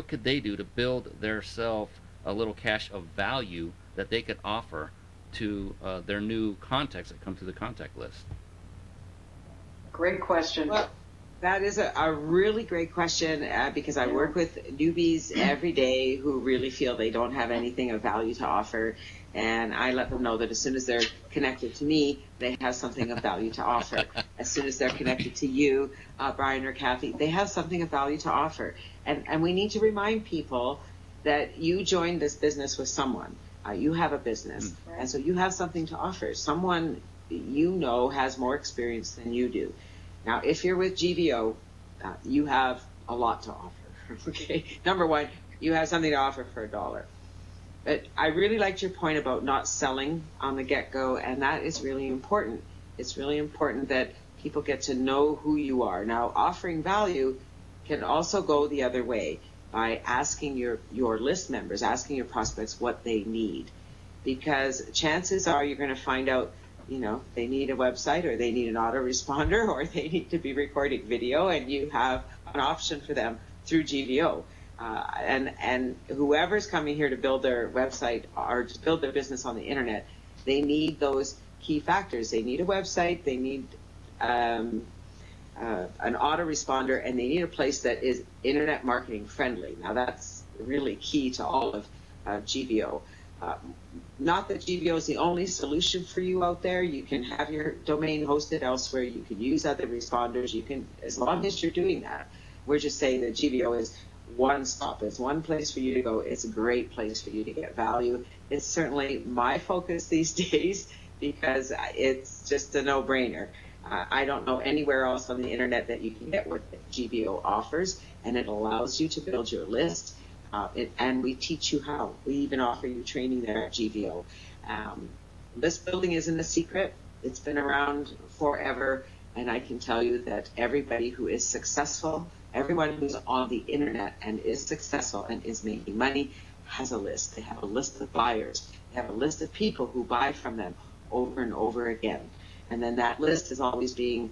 [SPEAKER 2] could they do to build their self a little cache of value that they could offer to their new contacts that come through the contact list?
[SPEAKER 1] Great question.
[SPEAKER 3] Well, That is a really great question because I work with newbies every day who really feel they don't have anything of value to offer. And I let them know that as soon as they're connected to me, they have something of value to offer. As soon as they're connected to you, Brian or Kathy, they have something of value to offer. And we need to remind people that you joined this business with someone. You have a business.
[SPEAKER 1] Right.
[SPEAKER 3] And so you have something to offer. Someone you know has more experience than you do. Now, if you're with GVO, you have a lot to offer. Okay. Number one, you have something to offer for $1. But I really liked your point about not selling on the get-go, and that is really important. It's really important that people get to know who you are. Now, offering value can also go the other way by asking your list members, asking your prospects what they need. Because chances are you're going to find out, they need a website, or they need an autoresponder, or they need to be recording video, and you have an option for them through GVO. And whoever's coming here to build their website or to build their business on the internet, they need those key factors. They need a website, they need an autoresponder, and they need a place that is internet marketing friendly. Now that's really key to all of GVO. Not that GVO is the only solution for you out there. You can have your domain hosted elsewhere. You can use other responders. You can, as long as you're doing that. We're just saying that GVO is one stop. It's one place for you to go. It's a great place for you to get value. It's certainly my focus these days because it's just a no-brainer. I don't know anywhere else on the internet that you can get what GVO offers, and it allows you to build your list. And we teach you how. We even offer you training there at GVO. List building isn't a secret. It's been around forever, and I can tell you that everybody who is successful, everyone who's on the internet and is successful and is making money has a list. They have a list of buyers. They have a list of people who buy from them over and over again. And then that list is always being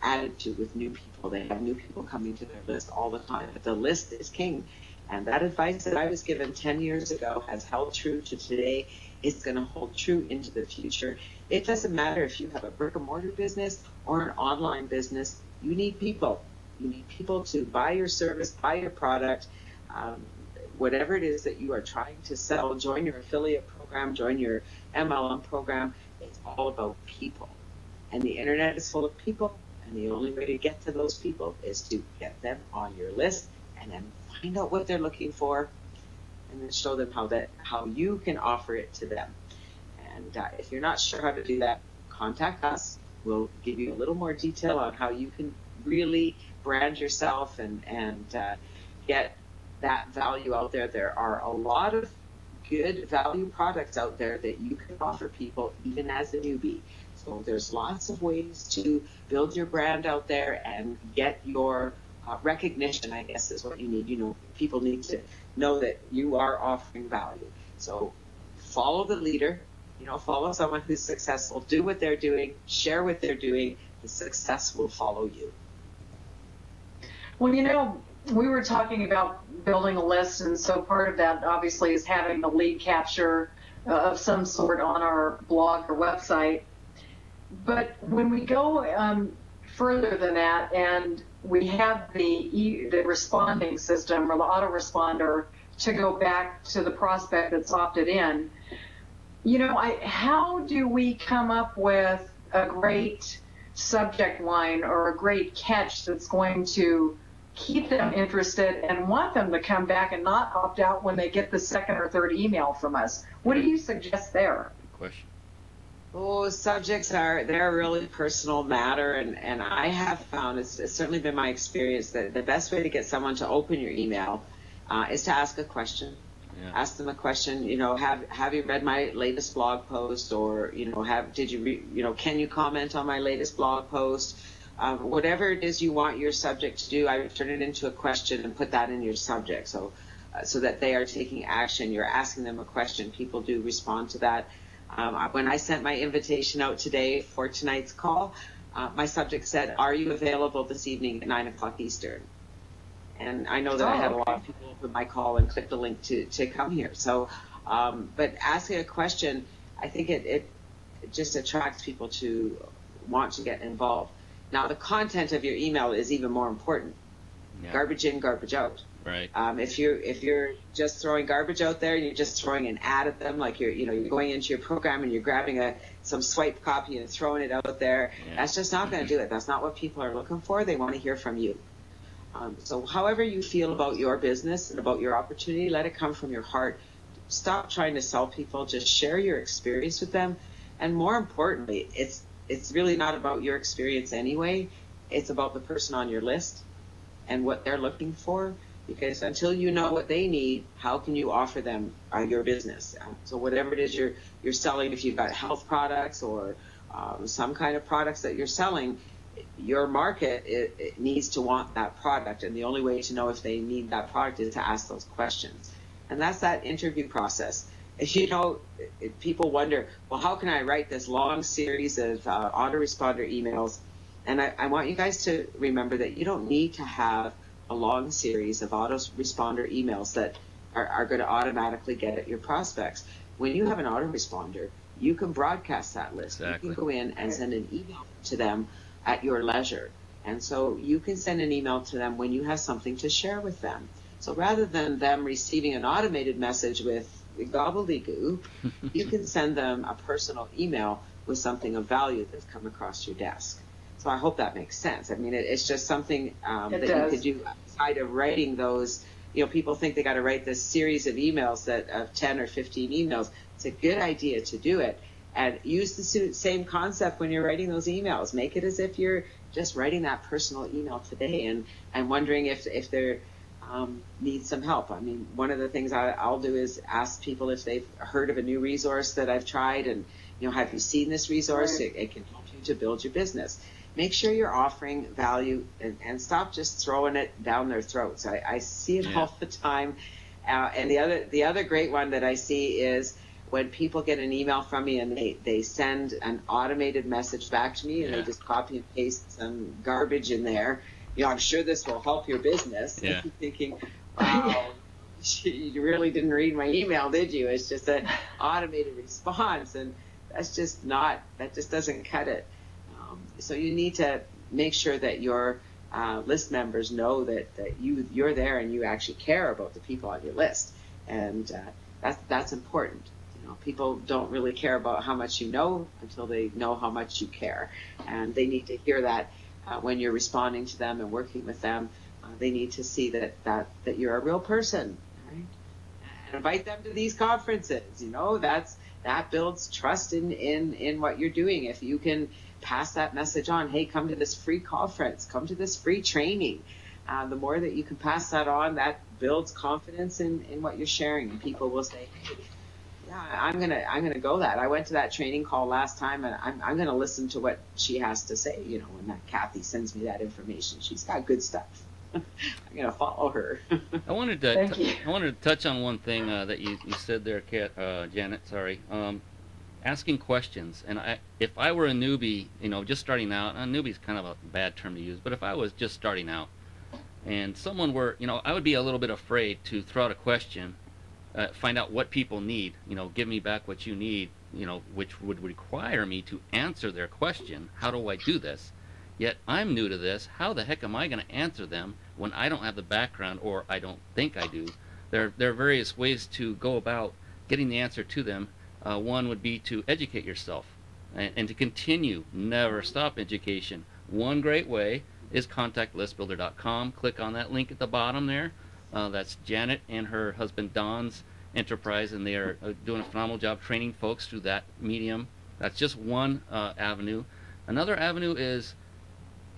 [SPEAKER 3] added to with new people. They have new people coming to their list all the time. But the list is king. And that advice that I was given 10 years ago has held true to today. It's going to hold true into the future. It doesn't matter if you have a brick and mortar business or an online business. You need people. You need people to buy your service, buy your product, whatever it is that you are trying to sell. Join your affiliate program, join your MLM program. It's all about people. And the internet is full of people. And the only way to get to those people is to get them on your list and then find out what they're looking for, and then show them how you can offer it to them. And if you're not sure how to do that, contact us. We'll give you a little more detail on how you can really brand yourself and get that value out there. There are a lot of good value products out there that you can offer people even as a newbie. So there's lots of ways to build your brand out there and get your recognition, I guess, is what you need. People need to know that you are offering value. So follow the leader, follow someone who's successful, do what they're doing, share what they're doing, the success will follow you.
[SPEAKER 1] Well, we were talking about building a list, and so part of that obviously is having a lead capture of some sort on our blog or website. But when we go further than that, and we have the responding system or the autoresponder to go back to the prospect that's opted in, how do we come up with a great subject line or a great catch that's going to keep them interested and want them to come back and not opt out when they get the second or third email from us? What do you suggest there?
[SPEAKER 2] Good question.
[SPEAKER 3] Oh, subjects they're a really personal matter, and I have found, it's certainly been my experience, that the best way to get someone to open your email is to ask a question. Yeah. Ask them a question, have you read my latest blog post, or, can you comment on my latest blog post? Whatever it is you want your subject to do, I would turn it into a question and put that in your subject so that they are taking action. You're asking them a question. People do respond to that. When I sent my invitation out today for tonight's call, my subject said, "Are you available this evening at 9 o'clock Eastern?" And I know that I had a lot of people open my call and click the link to come here. So, but asking a question, I think it just attracts people to want to get involved. Now, the content of your email is even more important.
[SPEAKER 2] Yeah.
[SPEAKER 3] Garbage in, garbage out.
[SPEAKER 2] Right.
[SPEAKER 3] If you're just throwing garbage out there and you're just throwing an ad at them, like you're going into your program and you're grabbing some swipe copy and throwing it out there, that's just not going to do it. That's not what people are looking for. They want to hear from you. So however you feel about your business and about your opportunity, let it come from your heart. Stop trying to sell people. Just share your experience with them. And more importantly, it's really not about your experience anyway. It's about the person on your list and what they're looking for. Because until you know what they need, how can you offer them your business? So whatever it is you're selling, if you've got health products or some kind of products that you're selling, your market it needs to want that product. And the only way to know if they need that product is to ask those questions. And that's that interview process. People wonder, well, how can I write this long series of autoresponder emails? And I want you guys to remember that you don't need to have a long series of autoresponder emails that are going to automatically get at your prospects. When you have an autoresponder, you can broadcast that list.
[SPEAKER 2] Exactly.
[SPEAKER 3] You can go in and send an email to them at your leisure. And so you can send an email to them when you have something to share with them. So rather than them receiving an automated message with gobbledygook, you can send them a personal email with something of value that's come across your desk. So I hope that makes sense. I mean, it's just something that you could do outside of writing those. People think they got to write this series of emails of 10 or 15 emails. It's a good idea to do it. And use the same concept when you're writing those emails. Make it as if you're just writing that personal email today and wondering if they need some help. I mean, one of the things I'll do is ask people if they've heard of a new resource that I've tried, and have you seen this resource?
[SPEAKER 1] Right.
[SPEAKER 3] It can help you to build your business. Make sure you're offering value and stop just throwing it down their throats. I see it all the time. And the other great one that I see is when people get an email from me and they send an automated message back to me and they just copy and paste some garbage in there. I'm sure this will help your business.
[SPEAKER 2] Yeah.
[SPEAKER 3] I'm thinking, wow, you really didn't read my email, did you? It's just an automated response, and that just doesn't cut it. So you need to make sure that your list members know that you're there and you actually care about the people on your list, and that's important. People don't really care about how much you know until they know how much you care, and they need to hear that when you're responding to them and working with them. They need to see that you're a real person, right? And invite them to these conferences. That builds trust in what you're doing. If you can pass that message on, hey, come to this free conference, come to this free training. The more that you can pass that on, that builds confidence in what you're sharing, and people will say, hey, yeah, I'm gonna go that. I went to that training call last time, and I'm gonna listen to what she has to say. When that Kathy sends me that information, she's got good stuff. I'm gonna follow her.
[SPEAKER 2] I wanted to touch on one thing that you said there, Janet. Sorry. Asking questions, and if I were a newbie, just starting out, a newbie's kind of a bad term to use, but if I was just starting out, and someone were, I would be a little bit afraid to throw out a question, find out what people need, give me back what you need, which would require me to answer their question. How do I do this? Yet I'm new to this. How the heck am I going to answer them when I don't have the background, or I don't think I do? There are various ways to go about getting the answer to them. One would be to educate yourself and to continue, never stop education. One great way is contactlistbuilder.com. Click on that link at the bottom there. That's Janet and her husband Don's enterprise, and they are doing a phenomenal job training folks through that medium. That's just one avenue. Another avenue is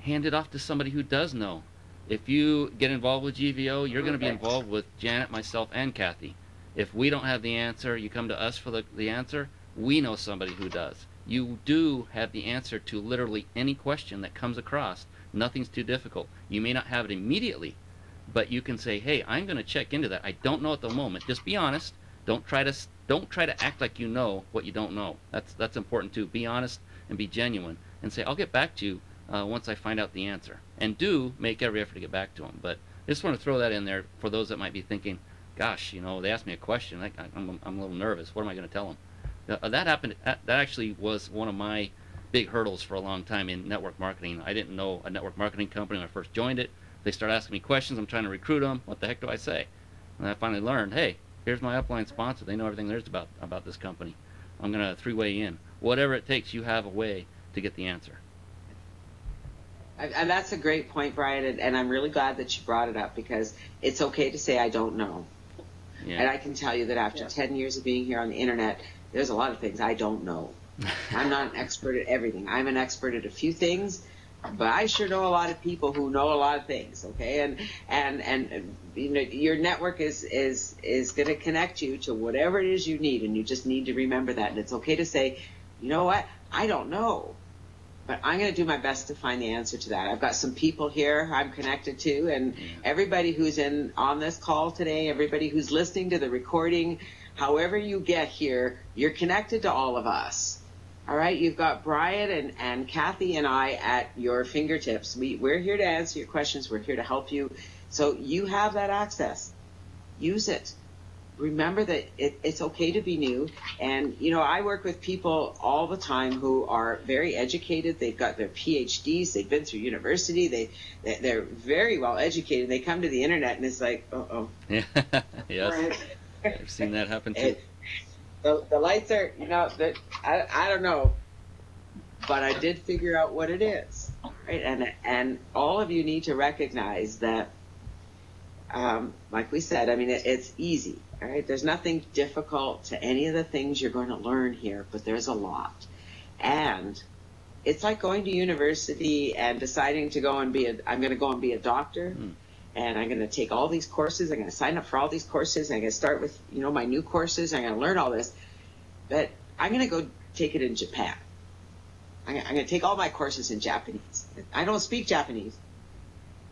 [SPEAKER 2] hand it off to somebody who does know. If you get involved with GVO, you're going to be involved with Janet, myself, and Kathy. If we don't have the answer, you come to us for the answer. We know somebody who does. You do have the answer to literally any question that comes across. Nothing's too difficult. You may not have it immediately, but you can say, hey, I'm going to check into that. I don't know at the moment. Just be honest. Don't try to act like you know what you don't know. That's important too. Be honest and be genuine, and say, I'll get back to you once I find out the answer. And do make every effort to get back to them. But I just want to throw that in there for those that might be thinking, gosh, they asked me a question. I'm a little nervous. What am I going to tell them? That happened. That actually was one of my big hurdles for a long time in network marketing. I didn't know a network marketing company when I first joined it. They start asking me questions. I'm trying to recruit them. What the heck do I say? And I finally learned, hey, here's my upline sponsor. They know everything there is about this company. I'm going to three-way in. Whatever it takes, you have a way to get the answer.
[SPEAKER 3] And that's a great point, Brian, and I'm really glad that you brought it up, because it's okay to say I don't know. Yeah. And I can tell you that after 10 years of being here on the internet, there's a lot of things I don't know. I'm not an expert at everything. I'm an expert at a few things, but I sure know a lot of people who know a lot of things, okay? And you know, your network is going to connect you to whatever it is you need, and you just need to remember that. And it's okay to say, you know what, I don't know, but I'm going to do my best to find the answer to that. I've got some people here I'm connected to, and everybody who's on this call today, everybody who's listening to the recording, however you get here, you're connected to all of us. All right, you've got Brian and Kathy and I at your fingertips. We're here to answer your questions. We're here to help you. So you have that access. Use it. Remember that it's okay to be new. And, you know, I work with people all the time who are very educated. They've got their PhDs. They've been through university. They're very well educated. They come to the internet and it's like, uh-oh.
[SPEAKER 2] Yeah. Yes. Right. I've seen that happen too.
[SPEAKER 3] The lights are, you know, I don't know, but I did figure out what it is, right? And all of you need to recognize that, like we said, I mean, it's easy, all right? There's nothing difficult to any of the things you're going to learn here, but there's a lot. And it's like going to university and deciding to go and I'm going to go and be a doctor. And I'm going to take all these courses. I'm going to sign up for all these courses. I'm going to start with, you know, my new courses. I'm going to learn all this. But I'm going to go take it in Japan. I'm going to take all my courses in Japanese. I don't speak Japanese.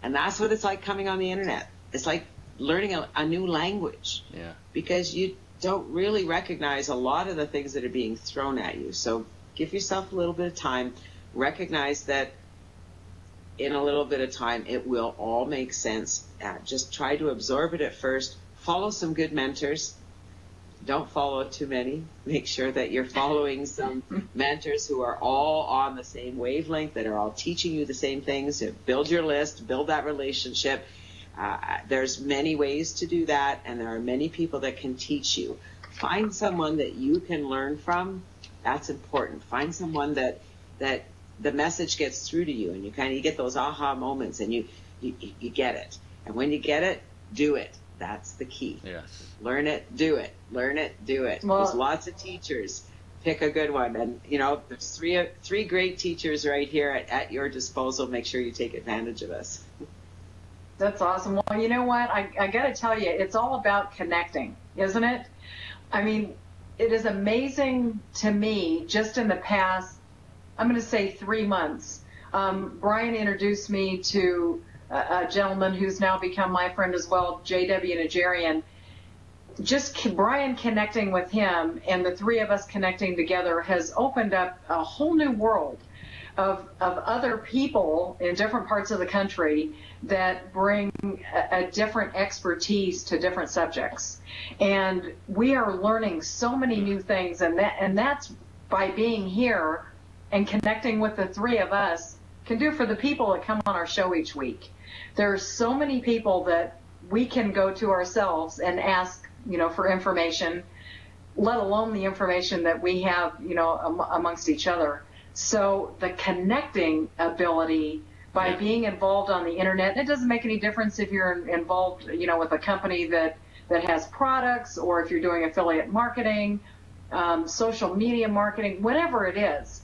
[SPEAKER 3] And that's what it's like coming on the internet. It's like learning a new language.
[SPEAKER 2] Yeah. Because
[SPEAKER 3] you don't really recognize a lot of the things that are being thrown at you. So give yourself a little bit of time. Recognize that in a little bit of time, it will all make sense. Just try to absorb it at first. Follow some good mentors. Don't follow too many. Make sure that you're following some mentors who are all on the same wavelength, that are all teaching you the same things. Build your list, build that relationship. There's many ways to do that, and there are many people that can teach you. Find someone that you can learn from. That's important. Find someone that the message gets through to you, and you get those aha moments, and you get it. And when you get it, do it. That's the key.
[SPEAKER 2] Yes.
[SPEAKER 3] Learn it, do it. Learn it, do it. Well, there's lots of teachers. Pick a good one. And, you know, there's three great teachers right here at your disposal. Make sure you take advantage of us.
[SPEAKER 1] That's awesome. Well, you know what? I got to tell you, it's all about connecting, isn't it? I mean, it is amazing to me, just in the past, I'm going to say 3 months. Brian introduced me to a gentleman who's now become my friend as well, J.W. Nigerian. Just Brian connecting with him and the three of us connecting together has opened up a whole new world of other people in different parts of the country that bring a different expertise to different subjects. And we are learning so many new things, and that's by being here and connecting with the three of us can do for the people that come on our show each week. There are so many people that we can go to ourselves and ask, you know, for information, let alone the information that we have, you know, amongst each other. So the connecting ability by being involved on the internet, it doesn't make any difference if you're involved, you know, with a company that has products, or if you're doing affiliate marketing, social media marketing, whatever it is.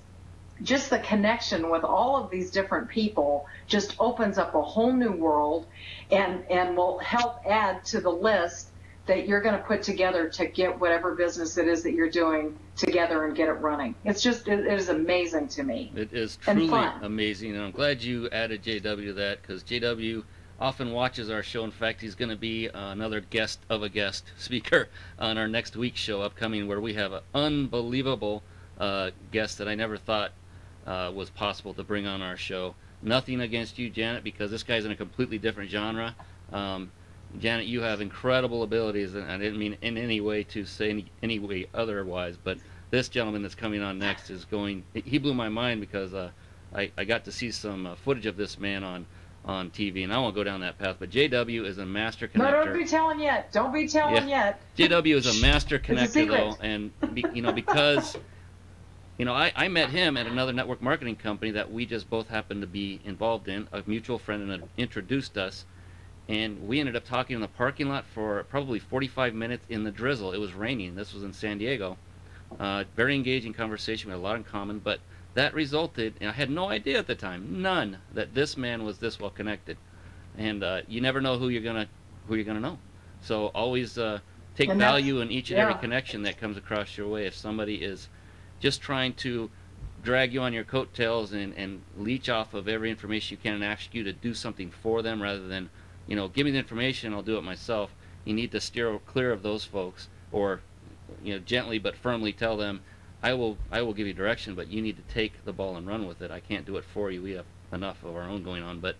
[SPEAKER 1] Just the connection with all of these different people just opens up a whole new world and will help add to the list that you're going to put together to get whatever business it is that you're doing together and get it running. It is amazing to me.
[SPEAKER 2] It is truly amazing, and I'm glad you added JW to that, because JW often watches our show. In fact, he's going to be another guest of a guest speaker on our next week's show upcoming, where we have an unbelievable guest that I never thought was possible to bring on our show. Nothing against you, Janet, because this guy's in a completely different genre. Janet, you have incredible abilities, and I didn't mean in any way to say any way otherwise, but this gentleman that's coming on next is going. He blew my mind because I got to see some footage of this man on TV, and I won't go down that path. But JW is a master connector.
[SPEAKER 1] No, don't be telling yet. Don't be telling yet.
[SPEAKER 2] JW is a master connector, though, and because I met him at another network marketing company that we just both happened to be involved in. A mutual friend introduced us, and we ended up talking in the parking lot for probably 45 minutes in the drizzle. It was raining. This was in San Diego. Very engaging conversation. We had a lot in common, but that resulted, and I had no idea at the time, none, that this man was this well connected. And you never know who you're gonna know. So always take value in each and every connection that comes across your way. If somebody is just trying to drag you on your coattails and leech off of every information you can and ask you to do something for them rather than, give me the information, I'll do it myself. You need to steer clear of those folks, or gently but firmly tell them, I will give you direction, but you need to take the ball and run with it. I can't do it for you. We have enough of our own going on. But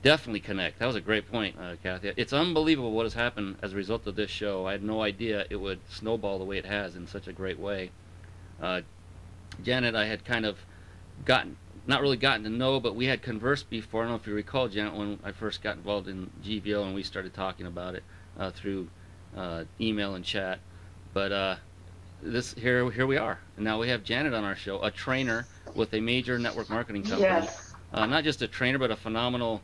[SPEAKER 2] definitely connect. That was a great point, Kathy. It's unbelievable what has happened as a result of this show. I had no idea it would snowball the way it has in such a great way. Janet, I had kind of not really gotten to know, but we had conversed before. I don't know if you recall, Janet, when I first got involved in GVO and we started talking about it through email and chat. But here we are, and now we have Janet on our show, a trainer with a major network marketing company.
[SPEAKER 1] Yes.
[SPEAKER 2] Not just a trainer, but a phenomenal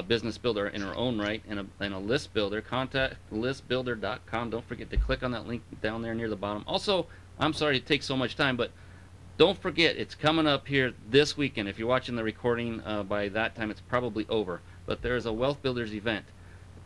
[SPEAKER 2] business builder in her own right, and a list builder. Contact listbuilder.com. Don't forget to click on that link down there near the bottom. Also, I'm sorry it takes so much time, but don't forget, it's coming up here this weekend. If you're watching the recording, by that time it's probably over. But there's a Wealth Builders event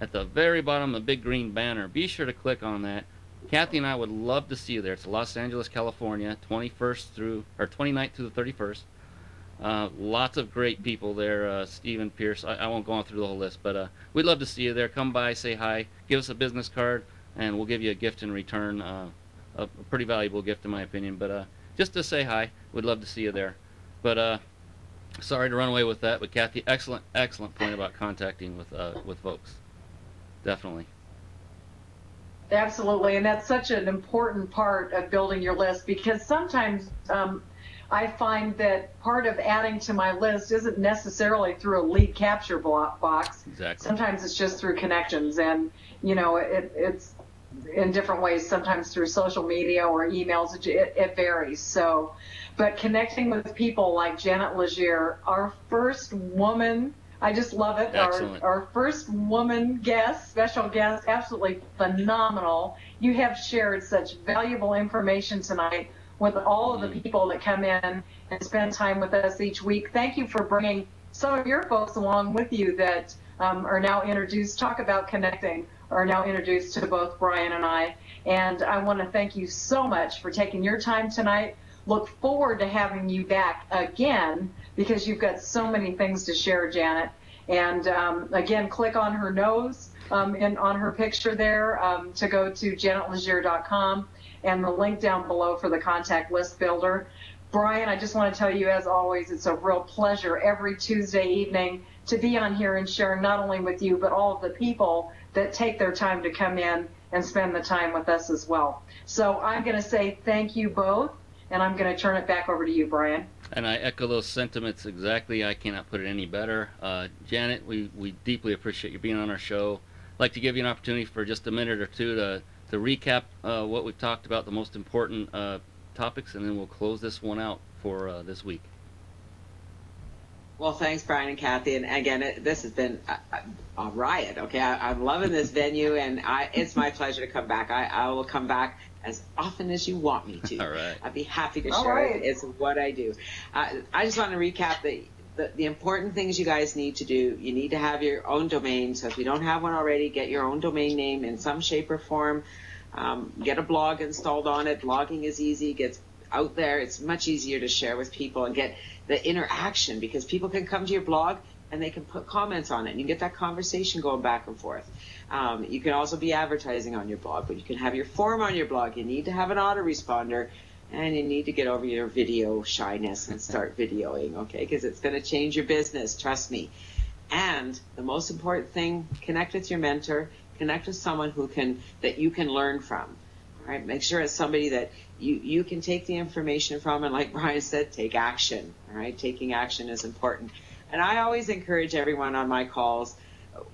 [SPEAKER 2] at the very bottom of the big green banner. Be sure to click on that. Kathy and I would love to see you there. It's Los Angeles, California, 29th through the 31st. Lots of great people there. Stephen Pierce. I won't go on through the whole list, but we'd love to see you there. Come by, say hi, give us a business card, and we'll give you a gift in return. A pretty valuable gift, in my opinion. But just to say hi, we'd love to see you there. But sorry to run away with that. But Kathy, excellent point about contacting with folks. Definitely.
[SPEAKER 1] Absolutely, and that's such an important part of building your list, because sometimes I find that part of adding to my list isn't necessarily through a lead capture box.
[SPEAKER 2] Exactly.
[SPEAKER 1] Sometimes it's just through connections, and it's in different ways, sometimes through social media or emails. It varies. So, but connecting with people like Janet Legier, our first woman, I just love it. Our first woman guest, special guest, absolutely phenomenal. You have shared such valuable information tonight with all of the people that come in and spend time with us each week. Thank you for bringing some of your folks along with you that are now introduced, talk about connecting, are now introduced to both Brian and I. And I want to thank you so much for taking your time tonight. Look forward to having you back again, because you've got so many things to share, Janet. And again, click on her nose and on her picture there to go to janetlegier.com, and the link down below for the contact list builder. Brian, I just want to tell you, as always, it's a real pleasure every Tuesday evening to be on here and share not only with you, but all of the people that take their time to come in and spend the time with us as well. So I'm going to say thank you both, and I'm going to turn it back over to you, Brian.
[SPEAKER 2] And I echo those sentiments exactly. I cannot put it any better. Janet, we deeply appreciate you being on our show. I'd like to give you an opportunity for just a minute or two to recap what we've talked about, the most important topics, and then we'll close this one out for this week.
[SPEAKER 3] Well, thanks, Brian and Kathy. And again, this has been a riot. Okay, I'm loving this venue, and it's my pleasure to come back. I will come back as often as you want me to.
[SPEAKER 2] All right.
[SPEAKER 3] I'd be happy to share it. It's what I do. I just want to recap the important things you guys need to do. You need to have your own domain. So if you don't have one already, get your own domain name in some shape or form. Get a blog installed on it. Blogging is easy. Gets out there. It's much easier to share with people and get the interaction, because people can come to your blog and they can put comments on it, and you get that conversation going back and forth. You can also be advertising on your blog, but you can have your form on your blog. You need to have an autoresponder, and you need to get over your video shyness and start videoing, okay, because it's going to change your business, trust me. And the most important thing, connect with your mentor, connect with someone that you can learn from. All right, make sure it's somebody that you can take the information from, and like Brian said, take action. All right, taking action is important. And I always encourage everyone on my calls,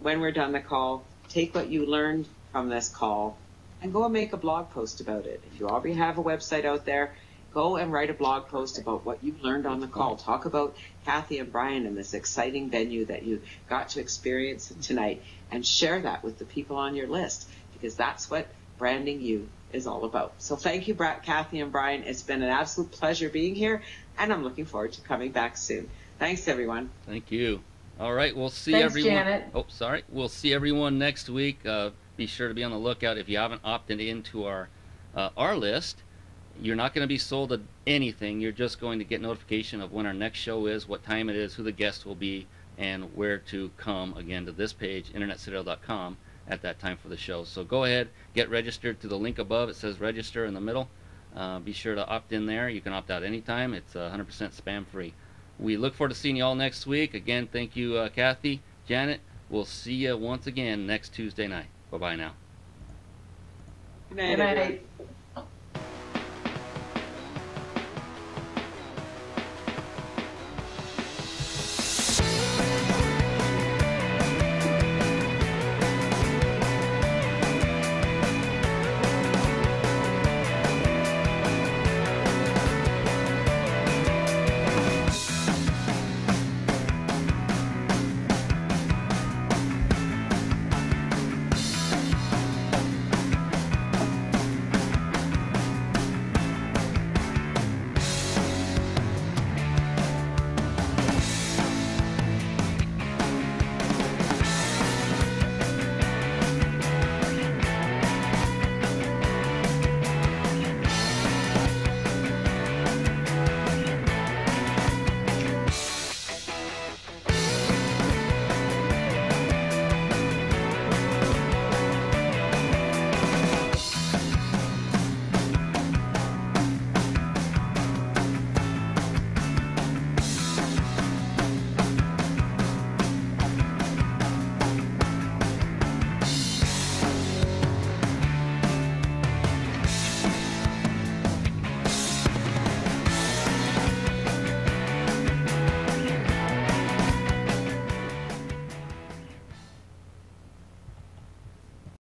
[SPEAKER 3] when we're done the call, take what you learned from this call and go and make a blog post about it. If you already have a website out there, go and write a blog post about what you learned on the call. Talk about Kathy and Brian and this exciting venue that you got to experience tonight, and share that with the people on your list, because that's what branding you is all about. So thank you, Kathy and Brian. It's been an absolute pleasure being here, and I'm looking forward to coming back soon. Thanks, everyone.
[SPEAKER 2] Thank you. All right, we'll see
[SPEAKER 1] Thanks,
[SPEAKER 2] everyone.
[SPEAKER 1] Janet.
[SPEAKER 2] Oh, sorry. We'll see everyone next week. Be sure to be on the lookout. If you haven't opted into our list, you're not going to be sold anything. You're just going to get notification of when our next show is, what time it is, who the guest will be, and where to come again to this page, internetcitadel.com, at that time for the show. So go ahead, get registered to the link above. It says register in the middle. Be sure to opt in there. You can opt out anytime. It's 100% spam free. We look forward to seeing you all next week. Again, thank you, Kathy, Janet. We'll see you once again next Tuesday night. Bye-bye now.
[SPEAKER 3] Good night,
[SPEAKER 1] Good
[SPEAKER 3] everyone.
[SPEAKER 1] night.